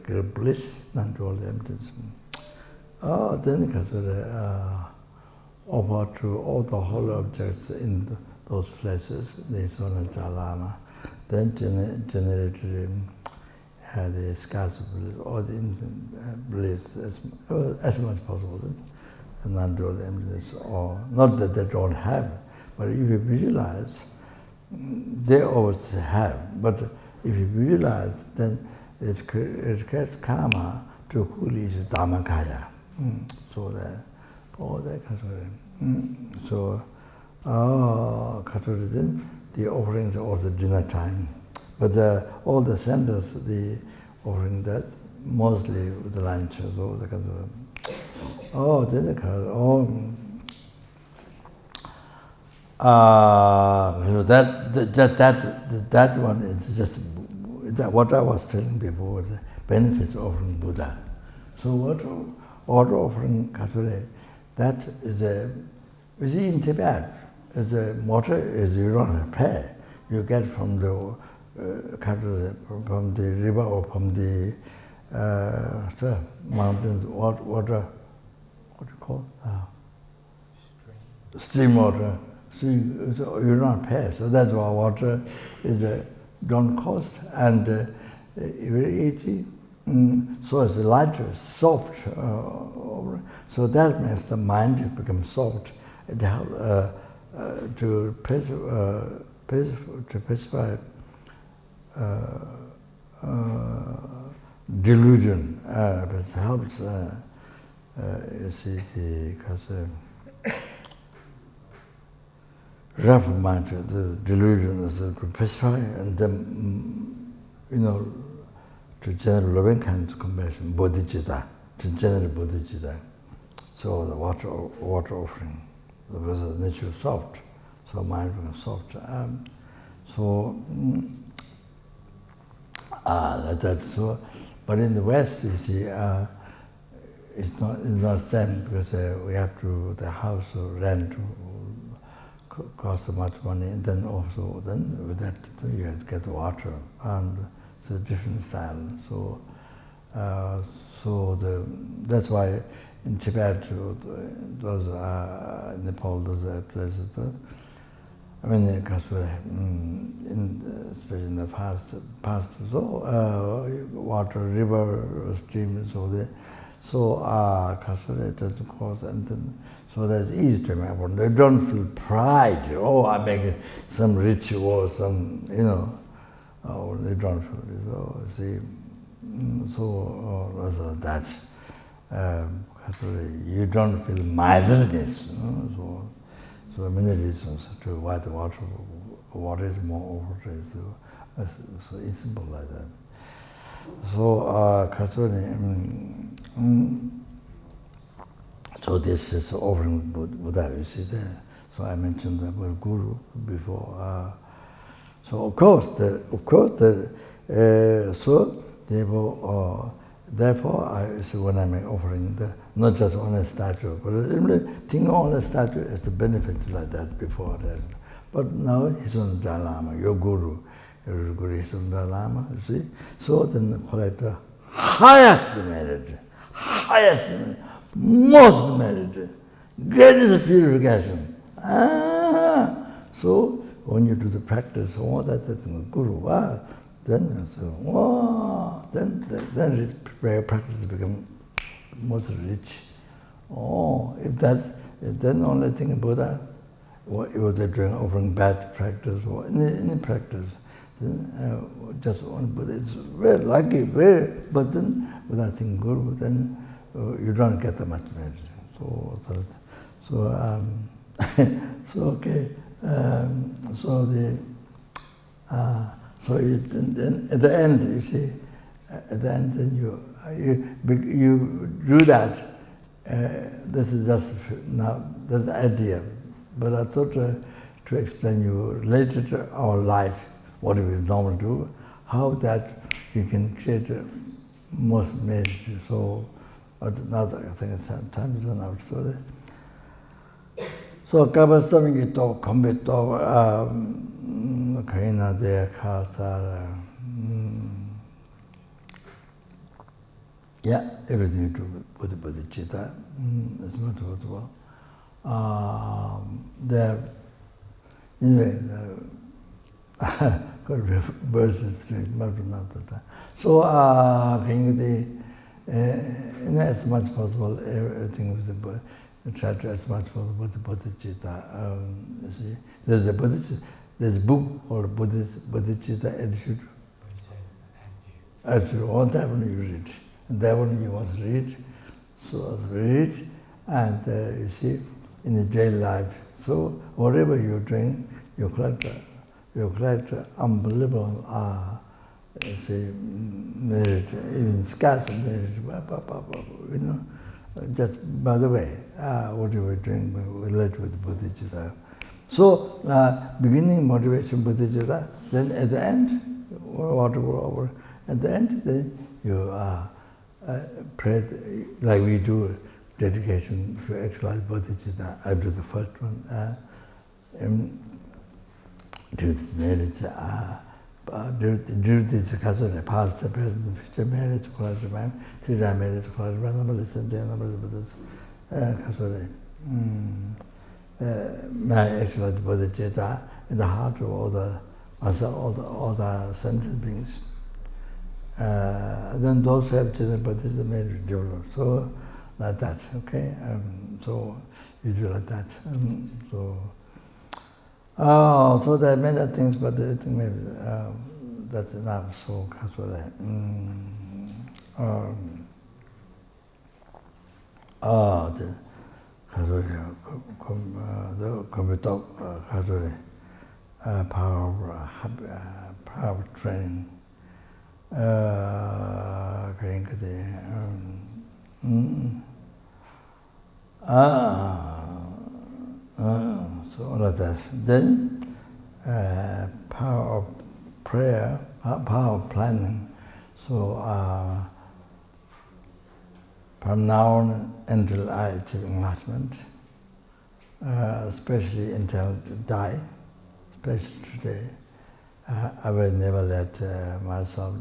great bliss, not all the emptiness. Then offer to all the holy objects in those places, the Son Dalai Lama, then generate the scars of bliss, or the infinite bliss as much as possible, and non-dual emptiness, or not that they don't have, but if you visualize, they always have, but if you visualize, then it creates karma to coolies Dharmakaya. So that all that so then the offerings are also dinner time. But all the centers, the offering that mostly with the lunch, so the then so that one is just what I was telling before, the benefits of offering Buddha. So what offering Kathule, that is you see in Tibet, is a water is you don't have to pay. You get from the river or from the mountains, water, what do you call stream water. So you don't pay. So that's why water is don't cost and very easy. So it's lighter, soft. So that makes the mind become soft. It helps to pacify delusion. It helps. You see, because rough mind, the delusion is to pacify, and then to generate loving kind of compassion, bodhicitta, to generate bodhicitta. So the water offering, because the nature is soft, so mind becomes soft. Like that. So, but in the West, you see, it's not the same because we have to the house rent costs so much money, and then also with that you have to get water, and it's a different style. So that's why in Tibet, those Nepal, those places. I mean, because especially in the past, so water, river, streams, so So calculated course, and then so that's easy to remember. They don't feel pride. Oh, I make some ritual, some Oh, they don't feel it. So see, so that you don't feel miserliness. So many reasons to why the water is more over. So it's simple like that. So so this is offering Buddha, you see there. So I mentioned the word Guru before. So of course, so therefore, so when I'm offering not just on a statue, but think on a statue is the benefit like that before that. But now he's on the Lama, your Guru. Your Guru is on the Lama, you see. So then collect the highest merit, most merit, greatest purification. So when you do the practice, all that Guru, then practice become most rich. Then only thing Buddha, what they're doing, offering bad practice or any practice, then just one Buddha is very lucky, but then without thinking Guru, then you don't get that much merit. So okay. Then at the end, you see, at the end, then you do that. This is just now that's the idea, but I thought to explain you later to our life, what we normally do, how that you can create most merit. So now I think it's time to run out. Sorry. So kabasami to kombi to kaina de kasara. Yeah, everything you do with the bodhicitta is not worthwhile. Anyway, got verses straight, so as much possible, everything with the body. Try to as much possible with the bodhicitta. You see, there's a book called Bodhicitta Attitude. Attitude. All that one you read. And that one you want to read. So read, and you see, in the daily life. So whatever you drink, you collect unbelievable merit, even scarce merit. Just by the way, what you were doing relate with bodhicitta. So beginning motivation bodhicitta, then at the end, whatever, at the end, then you pray like we do dedication to actualize bodhicitta. I do the first one. Do the merits. Do this kasure, past, present, future merits, quadrime, three merits, quadrime, number listen, number Buddhas, kasure. May actualize bodhicitta in the heart of all the sentient beings. Then those who have children, but this is merit developed. So like that, okay? So you do like that. So there are many things, but I think maybe that's enough. So that's what power of training. So all of that. Then power of prayer, power of planning. So from now on until I achieve enlightenment, especially until I die, especially today, I will never let myself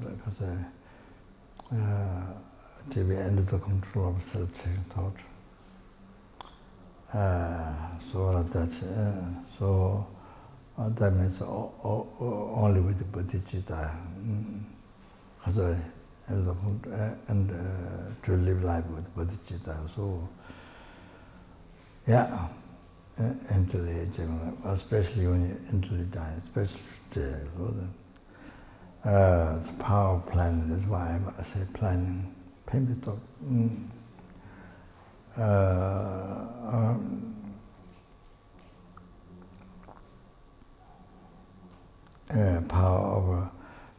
to be under the control of self-seeking thought. So all of that. So that means only with the bodhicitta. and to live life with bodhicitta. So, yeah, until especially when you until you die, especially today. It's power planning. That's why I say planning. Power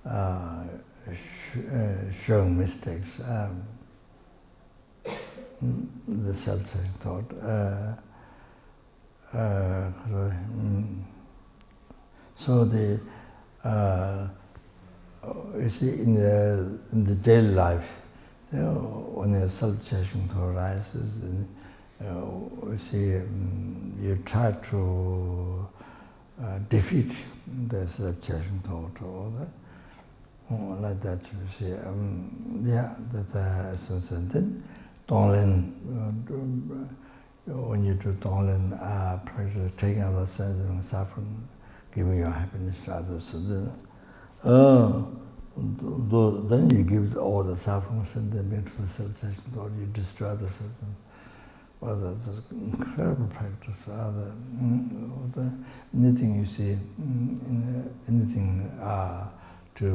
of showing mistakes, the self-centered thought. So the you see in the daily life, when the self-judgment arises, you see you try to defeat the self-judgment thought or that. Like that, you see, yeah, that's the essence. And then Tong-len, when you do Tong-len practice, taking other sense of suffering, giving your happiness to others, then you give all the suffering and then to the self-judgment, or you destroy the self. Well, that's incredible practice. Anything you see, anything to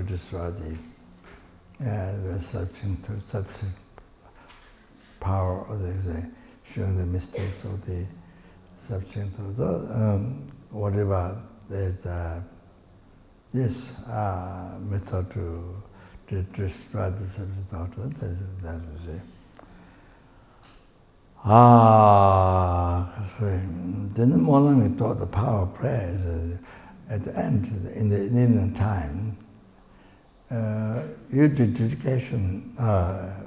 destroy the substance power, or showing the mistakes of the substance, whatever there's method to destroy the substance thought, that is it. Then the more we taught the power of prayer is at the end, in the evening time, you do dedication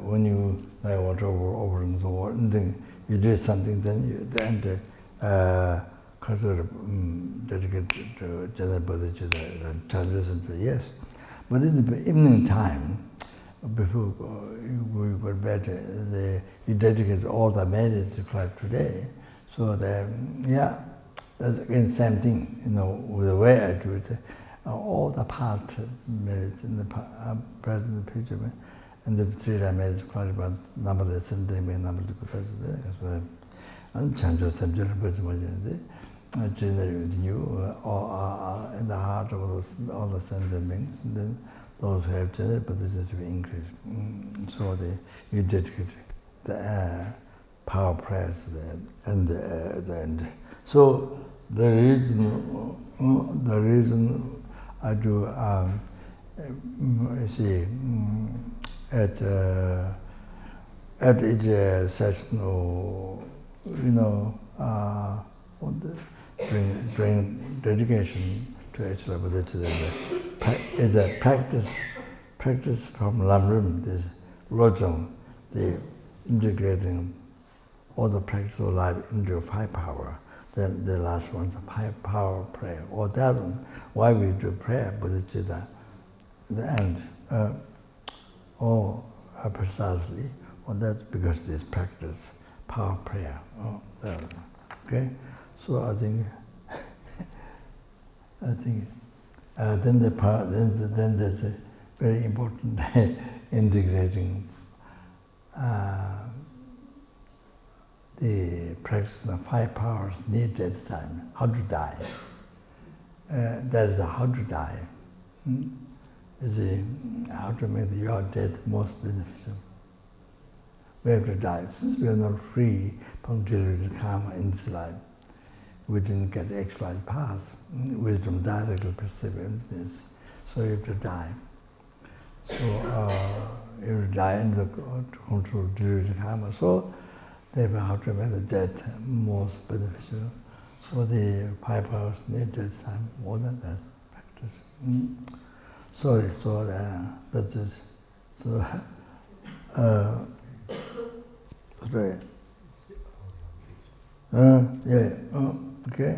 when you water over the water, and then you did something, then you at the end dedicated to Jana Bodhicitta and transition to yes. But in the evening time, before you go to bed, you dedicate all the meditative class today. So that's again same thing. With the way I do it, all the past merits in the present, future, and the three-time meditative class about number of sentient, number of present, as well. And chanting subject, but generally you or in the heart of all the sentient beings, and then those who have generated, but this is to be increased. So you dedicate the power prayers and the end. So the reason I do, you see, at each session, or during dedication to H. Is a practice from Lamrim, this Rojong, the integrating all the practice of life into high power. Then the last one, the high power prayer. Or that one, why we do prayer, bodhicitta, the end. Precisely, well, that's because this practice, power prayer. Okay? So I think then there's a very important integrating the practice of 5 powers needed at the time, how to die. That is how to die. You see, how to make your death most beneficial. We have to die. Since we are not free from deluded karma in this life, we didn't get the X-life path, wisdom directly perceive emptiness, so you have to die. So you have to die in to control deluded karma. So therefore, how to make the death most beneficial. So the 5 powers need that time more than that practice. Sorry, so that's it. So, right. Okay.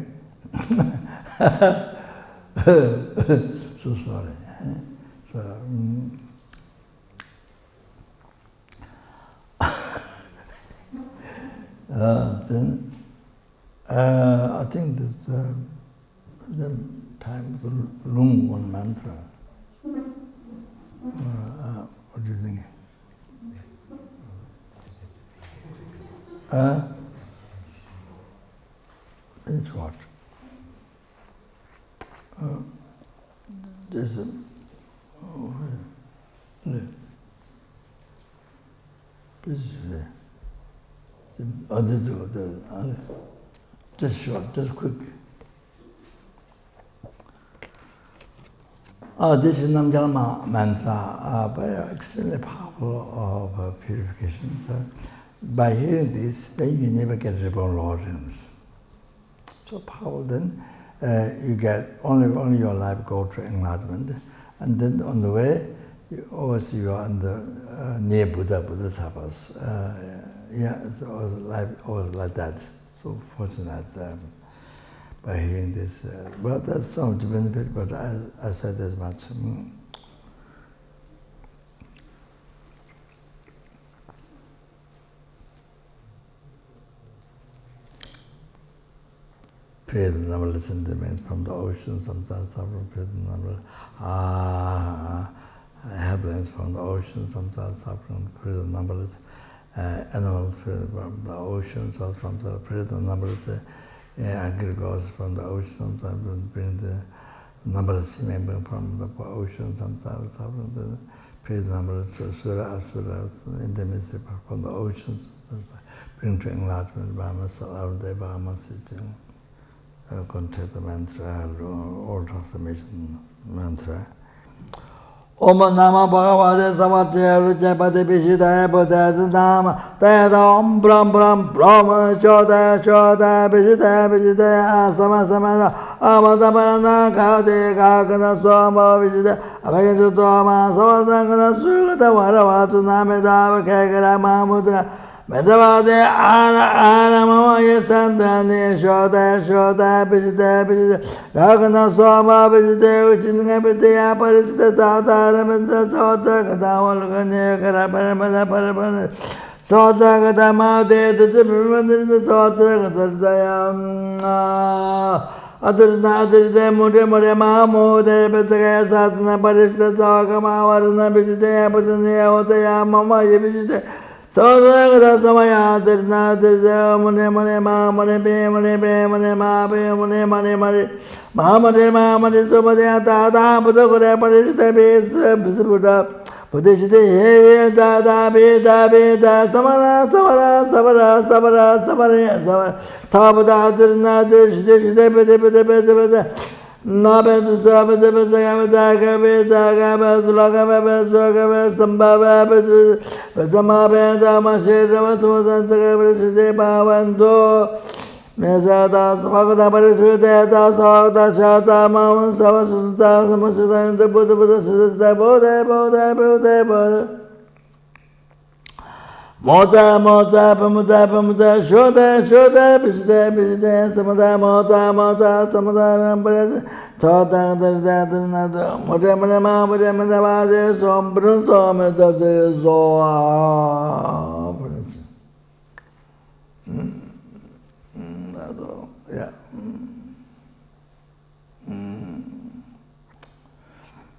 So sorry. So, then I think that the time, long one mantra. What do you think? It's what? There's a... Just short, just quick. This is Namgyalma mantra, very extremely powerful of purification. So by hearing this, then you never get reborn lordings. So powerful, then you get only your life go to enlightenment, and then on the way, you are near Bodhisattvas. It's always like that. So fortunate by hearing this. Well, that's so much benefit, but I said as much. Pray the numberless sentiments from the ocean, sometimes suffering, pray the numberless inhabitants from the ocean, sometimes suffering, pray the numberless animals from the ocean, so sometimes pray the numberless aggregates from the ocean, sometimes bring the numberless members from the ocean, sometimes suffering, pray the numberless asura, intimacy from the ocean, bring to enlightenment, Dharma, Salavde, Dharma, sitting. Contact the mantra, all transformation mantra. Om Nama Bhagavate Savatya Ruchapati Pishitaya Buddhaya Nama Tayata Om Brahm Brahm Brahma Chodaya Chodaya Pishitaya Pishitaya Asama Samana Amataparana Kavate Kakana Swama Pishitaya Abhagatu Toma Savasankana Sugata Varavatu Namedava Kekara Mahamudra Medavade Ana Mama Yasandani Shoda Shoda Pishita Pishita Kakana Swama Pishita Uchinga Pishita Parishita Tata Ramita Sota Katavalakanya Karaparamada Parapana Sota Katamade Tizipimanda Sota Katardaya Adarna Mode Mode Mahamode Pesaka Satana Parishita Soka Mavarana Pishita Patania Otaya Mama Yavishita Sota Samaya Darna Tirza Mune Mune Ma Mune Be Mune Be Mune Ma Be Mune Mane Mane Mahamade Mahamade Somadya Tata Buddha Parishita Buddha Buddhishita He Dada Beda Beda Samara Samara Samara Samara Samara Samara Sabada Darna Dishita Bede Bede Bede Bede Nabe Saba Debe Sagama Dagame Dagama Sulagama Sulagama Sambhava Besamabe Damashe Damasuma Sagama Bhavanto Mesada Svagata Parishute Savata Shata Maman Savasuta Samasuta the Buddha Buddha Siddha Bodhe Bodhe Bodhe Bodhe Mota Mota Pamuta Pamuta Shoda Shoda Bishde Bishde Samada Mota Mota Samada Rampara Tota Dazadana Mota Manama Mota Manavade Sombrum Someta Zoa. Yeah.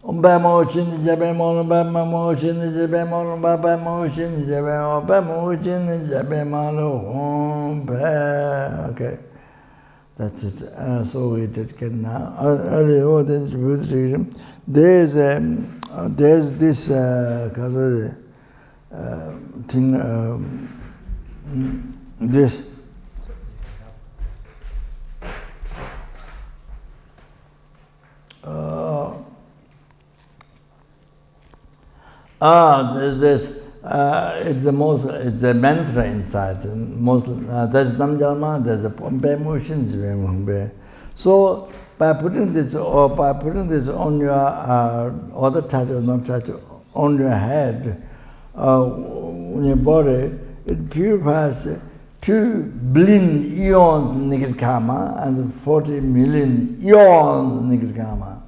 Motion Jabemon, Bama motion, Jabemon, Baba motion, Jabemon, motion, Jabemon, okay. That's it. So we did get now. There's this thing, this. There's this. It's a mantra inside. There's Namgyalma. There's a Pompe motion. So by putting this on your other title, not title, on your head, on your body, it purifies 2 billion eons negative karma and 40 million eons negative karma.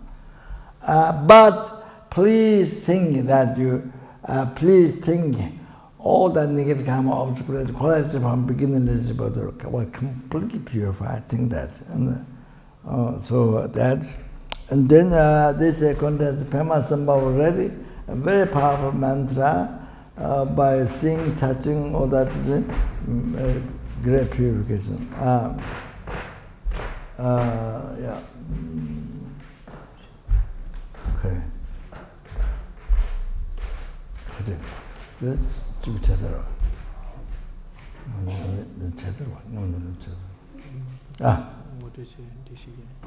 But please think that all that negative karma obstacles, quality from beginning were completely purified. Think that. And, so that And then this contains Pema Samba already, a very powerful mantra. By seeing, touching, all that, great purification. Yeah. Okay. Good.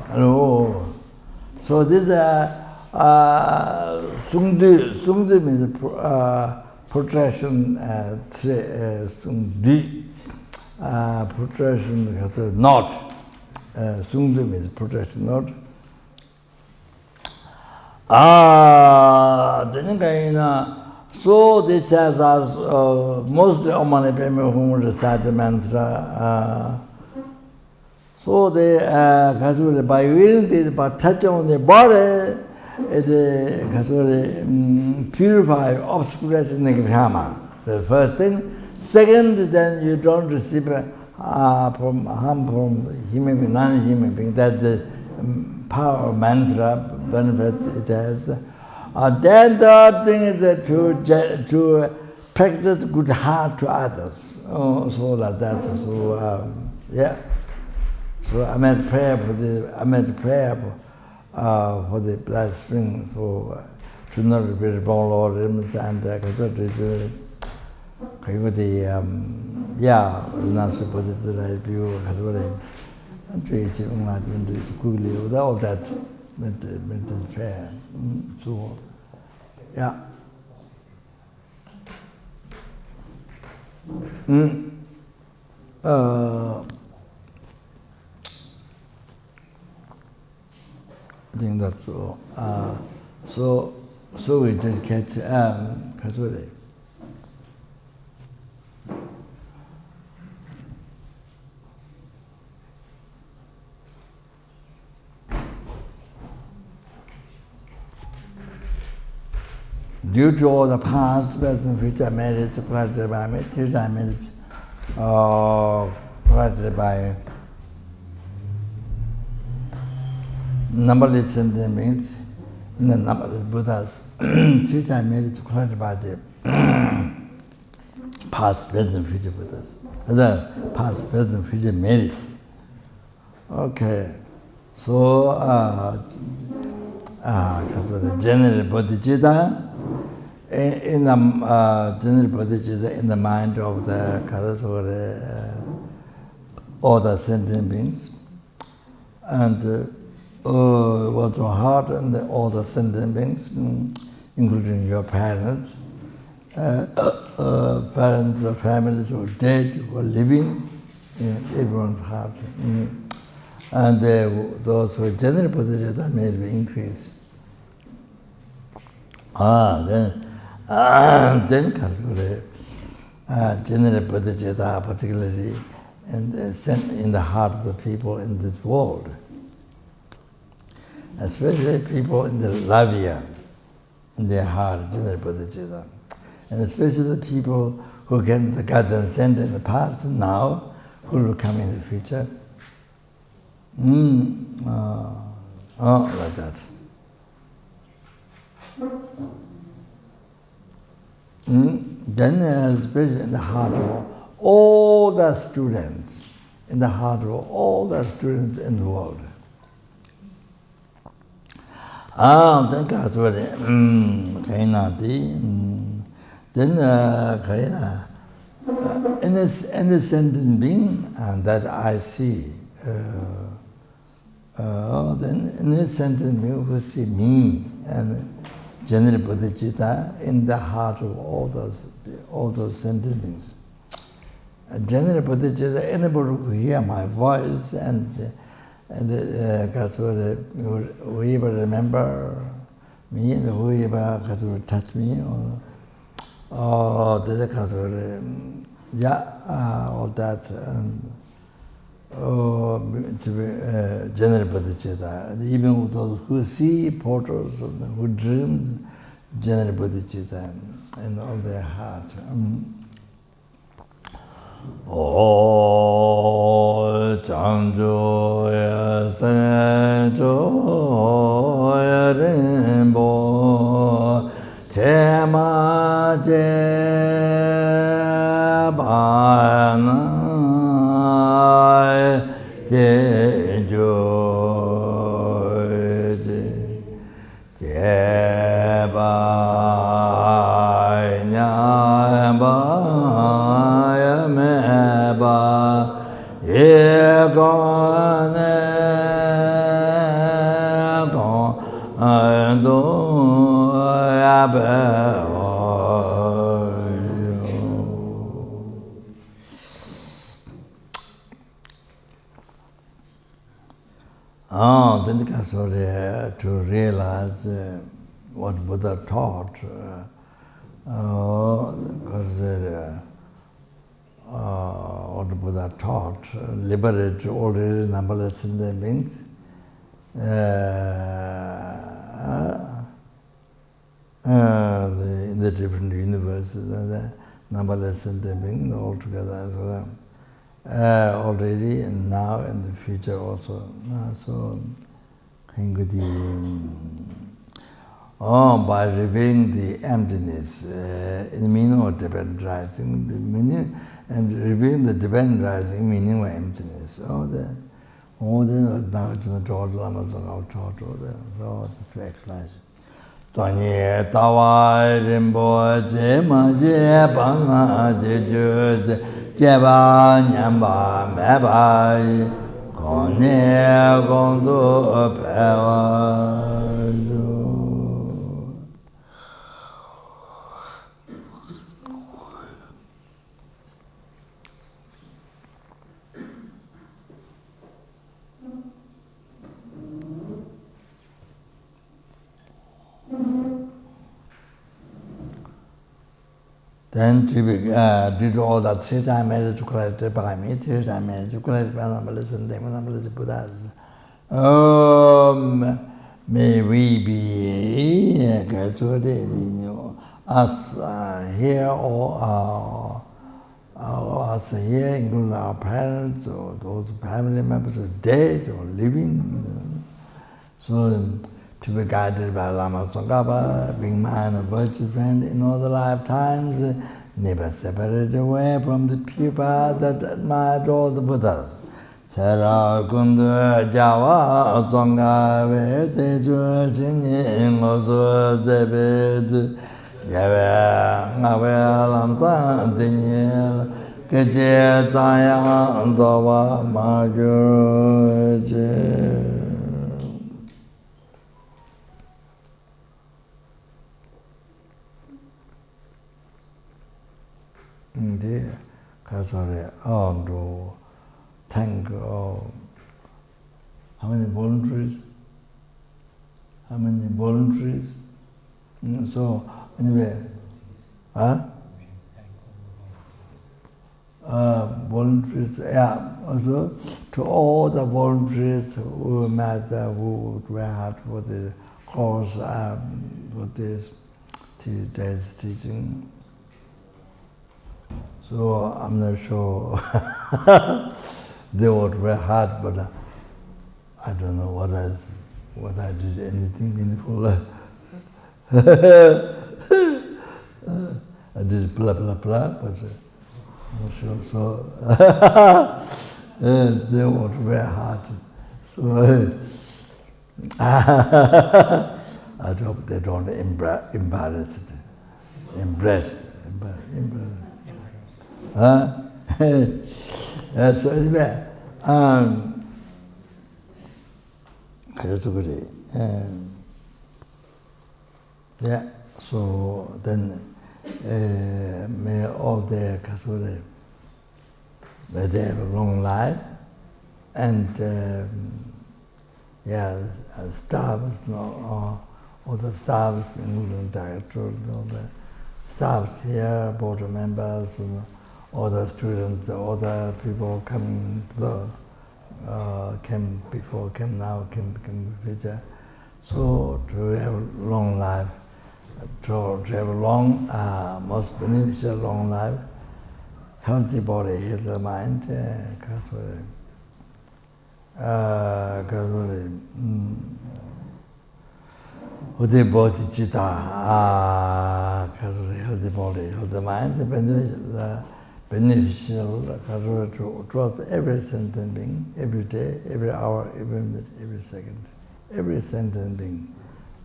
Hello. So this Sungdi means protection, Sungdi, protection, knot. Sungdi means protection knot. So this has mostly Omani people who recite the mantra. So they, by reading this, by touching on the body, it purify, obscurate negative karma. The first thing. Second, then you don't receive from harm from human being, non-human being. That's the power of mantra, benefit it has. Then the third thing is that to practice good heart to others. So like that. So yeah. So I made prayer for the blood spring. So to not be born Lord and yeah, not supposed to write you and quickly with all that mental prayer. So yeah. I think that's so. So we did catch Kasuri. Due to all the past, present, future merits provided by me, future merits provided by numberless sentient beings, in the numberless Buddhas, future merits provided by the past, present, future Buddhas. The past, present, future merits. Okay, so general bodhicitta. In the general bodhicitta, in the mind of the Karasura, all the sentient beings, and was your heart and all the sentient beings, including your parents, parents or families who are dead, who are living, in everyone's heart. And those who are general bodhicitta may be increased. Then general bodhicitta, particularly in the heart of the people in this world, especially people in the Latvia, in their heart, general bodhicitta, and especially the people who came to the Ganden center in the past and now, who will come in the future. Like that. Then especially in the heart of all the students, in the heart of all the students in the world. Then Kasuri, then in this sentient being that I see, then in this sentient being who see me and general bodhicitta in the heart of all those sentient beings. General bodhicitta, anybody who hear my voice and whoever remember me and whoever touch me or the all that to be general bodhicitta. Even those who see portals, who dream general bodhicitta in all their heart. O Changjo Yasanjo Then to realize what Buddha taught, what Buddha taught, liberate all the numberless sentient beings, in the different universes, the numberless sentient beings altogether as well. Already and now in the future also. So, by revealing the emptiness in the meaning of dependent rising, and revealing the dependent rising meaning of emptiness. All the Lama Tsongkhapa Guru, all the explanation. Tanye tawa Rinpoche ma je banga je je jeba nyamba meba kone gondo pewa. Then did all that 3 times managed to collect the Parami, 3 times managed to collect numberless and numberless Buddhas. May we be us here or us here, including our parents or those family members who are dead or living. So to be guided by Lama Tsongkhapa, being mine a virtuous friend in all the lifetimes, never separated away from the pure path that admired all the Buddhas. Tsara kundu jawa tsongkhapa teju chinyi ngosu zebedu jawa ngawe lamsa tinyi keje tsaya dowa majuje. Indeed, to thank how many voluntaries? So anyway, voluntaries, also to all the voluntaries who matter, who were hard for the course, for this today's teaching. So I'm not sure they worked very hard, but I don't know what I did anything meaningful. I did blah blah blah, but I'm not sure. So they worked very hard. So I hope they don't embarrass it. So anyway, so then may all the Kasure, may they have a long life, and staffs, all the staffs, including directors, all the staffs here, board members, all the students, all the people coming to the came before, came now, came future. So to have a long life, to have a long, most beneficial long life, healthy body, healthy mind, healthy body, healthy body, healthy mind, beneficial towards every sentient being, every day, every hour, every minute, every second. Every sentient being,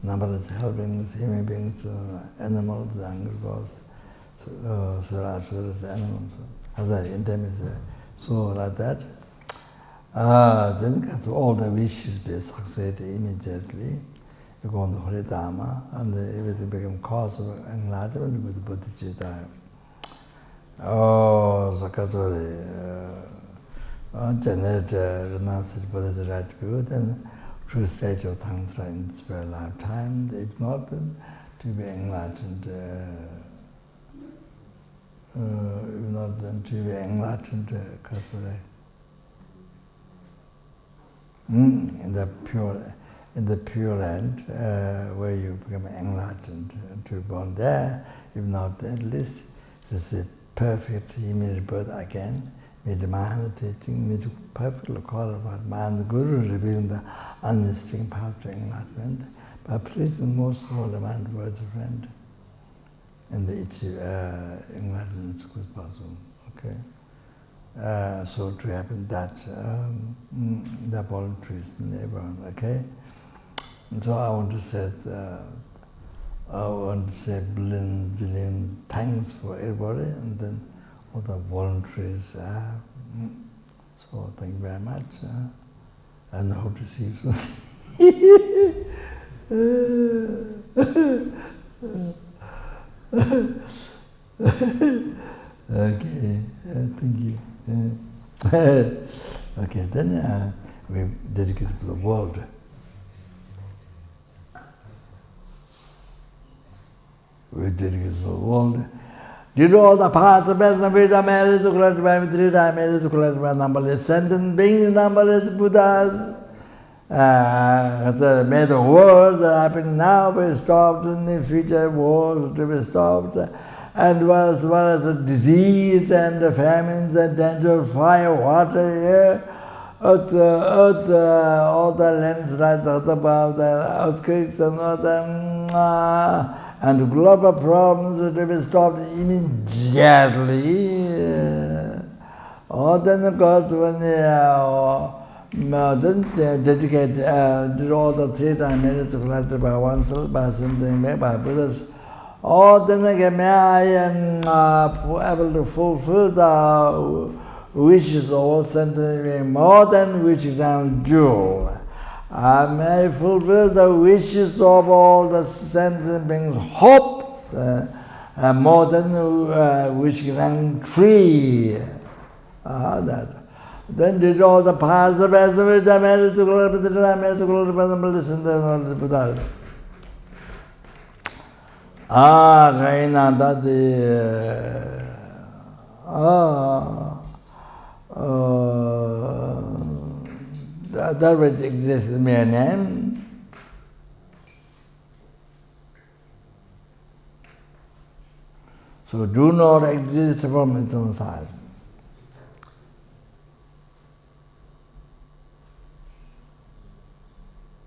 numberless helpings, human beings, animals, animals, animals, as I intend to say. So like that, then all the wishes be succeed immediately. to go on the Holy Dharma, and everything became cause of enlightenment with the Buddhist time. Oh, Sakatori, generate renounced Buddhist right view, then true stage of Tantra in this very lifetime, if not to be enlightened, if not then to be enlightened, in the pure land where you become enlightened, to be born there, if not at least it's a perfect immediate birth again, with the mind teaching, with perfectly qualified mind Guru revealing the unrestricted path to enlightenment, but please the most holy mind word friend, and each enlightenment is good person. Okay. So to happen that the voluntaries in everyone, okay? And so I want to say billion thanks for everybody, and then all the voluntaries. So thank you very much, and hope to see you soon. Okay, thank you. Okay, then we dedicate to the world. We dedicate to the world. Did all the paths of best and Veda married to collect by 3 times, married to collect by numberless sentient beings, numberless Buddhas. May the wars that happen now be stopped, in the future wars to be stopped. And as well as the disease and the famines and danger of fire, water, air, earth, all the landslides, above the earthquakes and all the and global problems to be stopped immediately. Then of course when they dedicate did all the 3 times minutes collected by oneself, by something made by Buddhas. Then again, may I am able to fulfill the wishes of all sentient beings more than which crown jewel. I may fulfill the wishes of all the sentient beings' hopes more than which crown tree. That. Then did all the paths of as which I made to glory to the I made to glory to the listen to the Buddha. Kaina that which exists in mere name. So do not exist from its own side.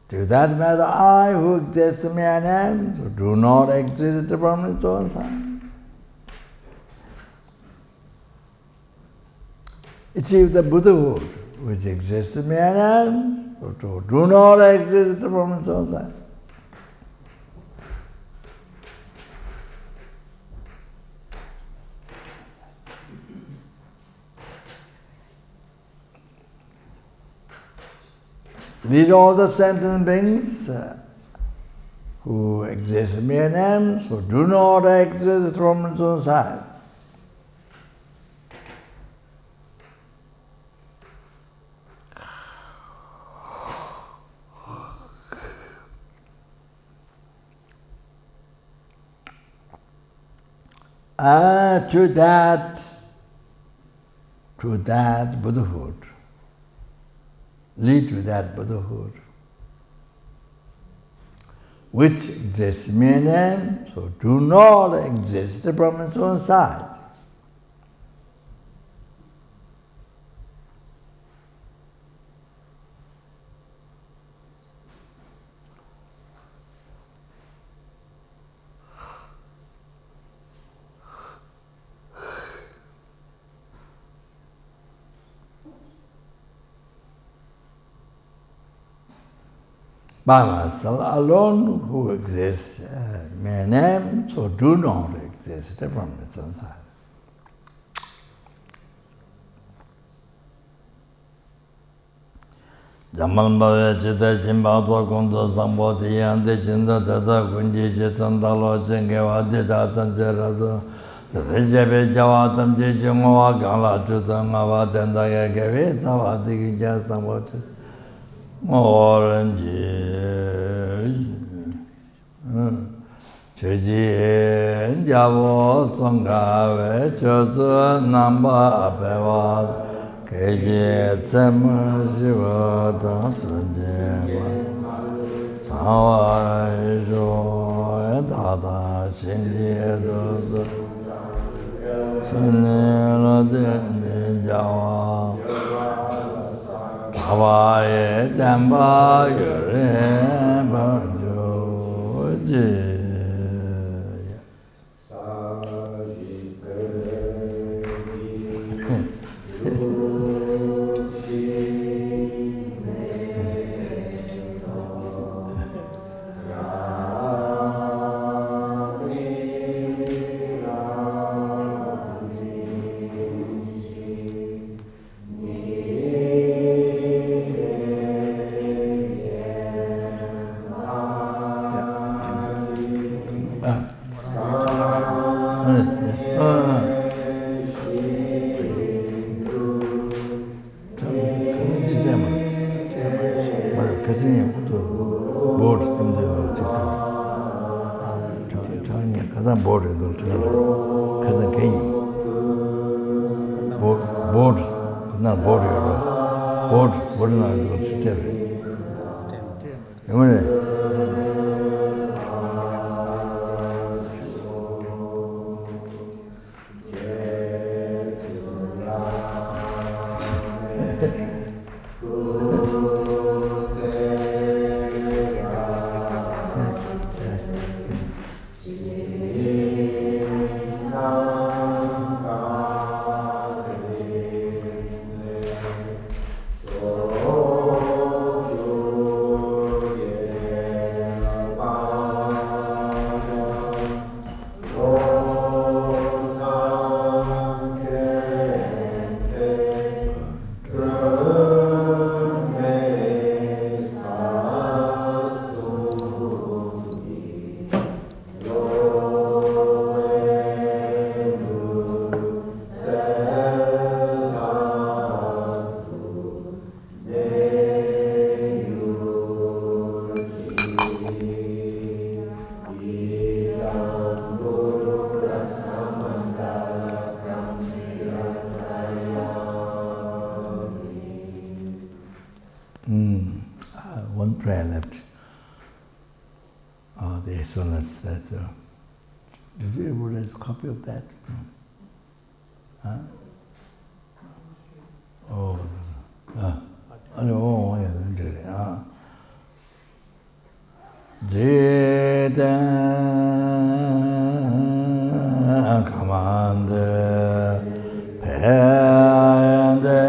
To that matter, I who exist in mere name, so do not exist from its own side. Achieve the Buddhahood, which exists in mere name, so do not exist from its own side. Lead all the sentient beings who exist in mere name, so do not exist from its own side. To that Buddhahood. Lead to that Buddhahood, which exists in mere name, so do not exist from its own side. By myself alone, who exists in mere name, so do not exist from its own side. Jamalmave Chita Chimbato Kondo Sambo Tiyante Chinda Tata Kunji Chitandalo Chengewa Titatan Cherado Rijabe Jawatam Chichungawa Gala Chutangawa Tendaya Kevi Savati Kija Sambo Orange Cheji Javo Tsongkhapa Chotu Namba Pewa Keje Tsema Shiva Tatunjeva Sawa Jo Dada Shinji Dosa Sunila Dini Jawa Tawaye Damba Yure Banjo Ji One prayer left. The Excellence says, did you ever read a copy of that? Huh? Oh, yeah. Jita Kamande Pende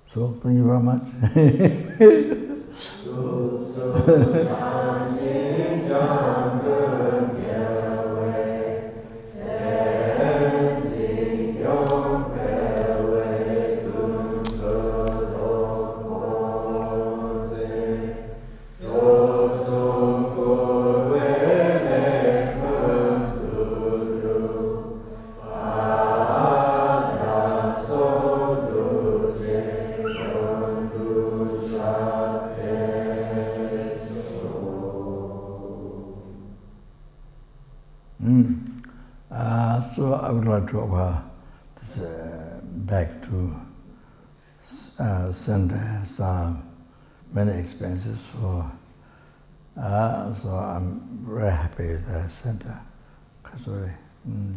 So, thank you very much. Chopa back to center some many expenses, so I'm very happy with the center because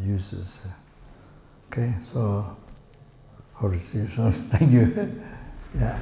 uses. Okay, so hope to see you soon. Thank you. Yeah.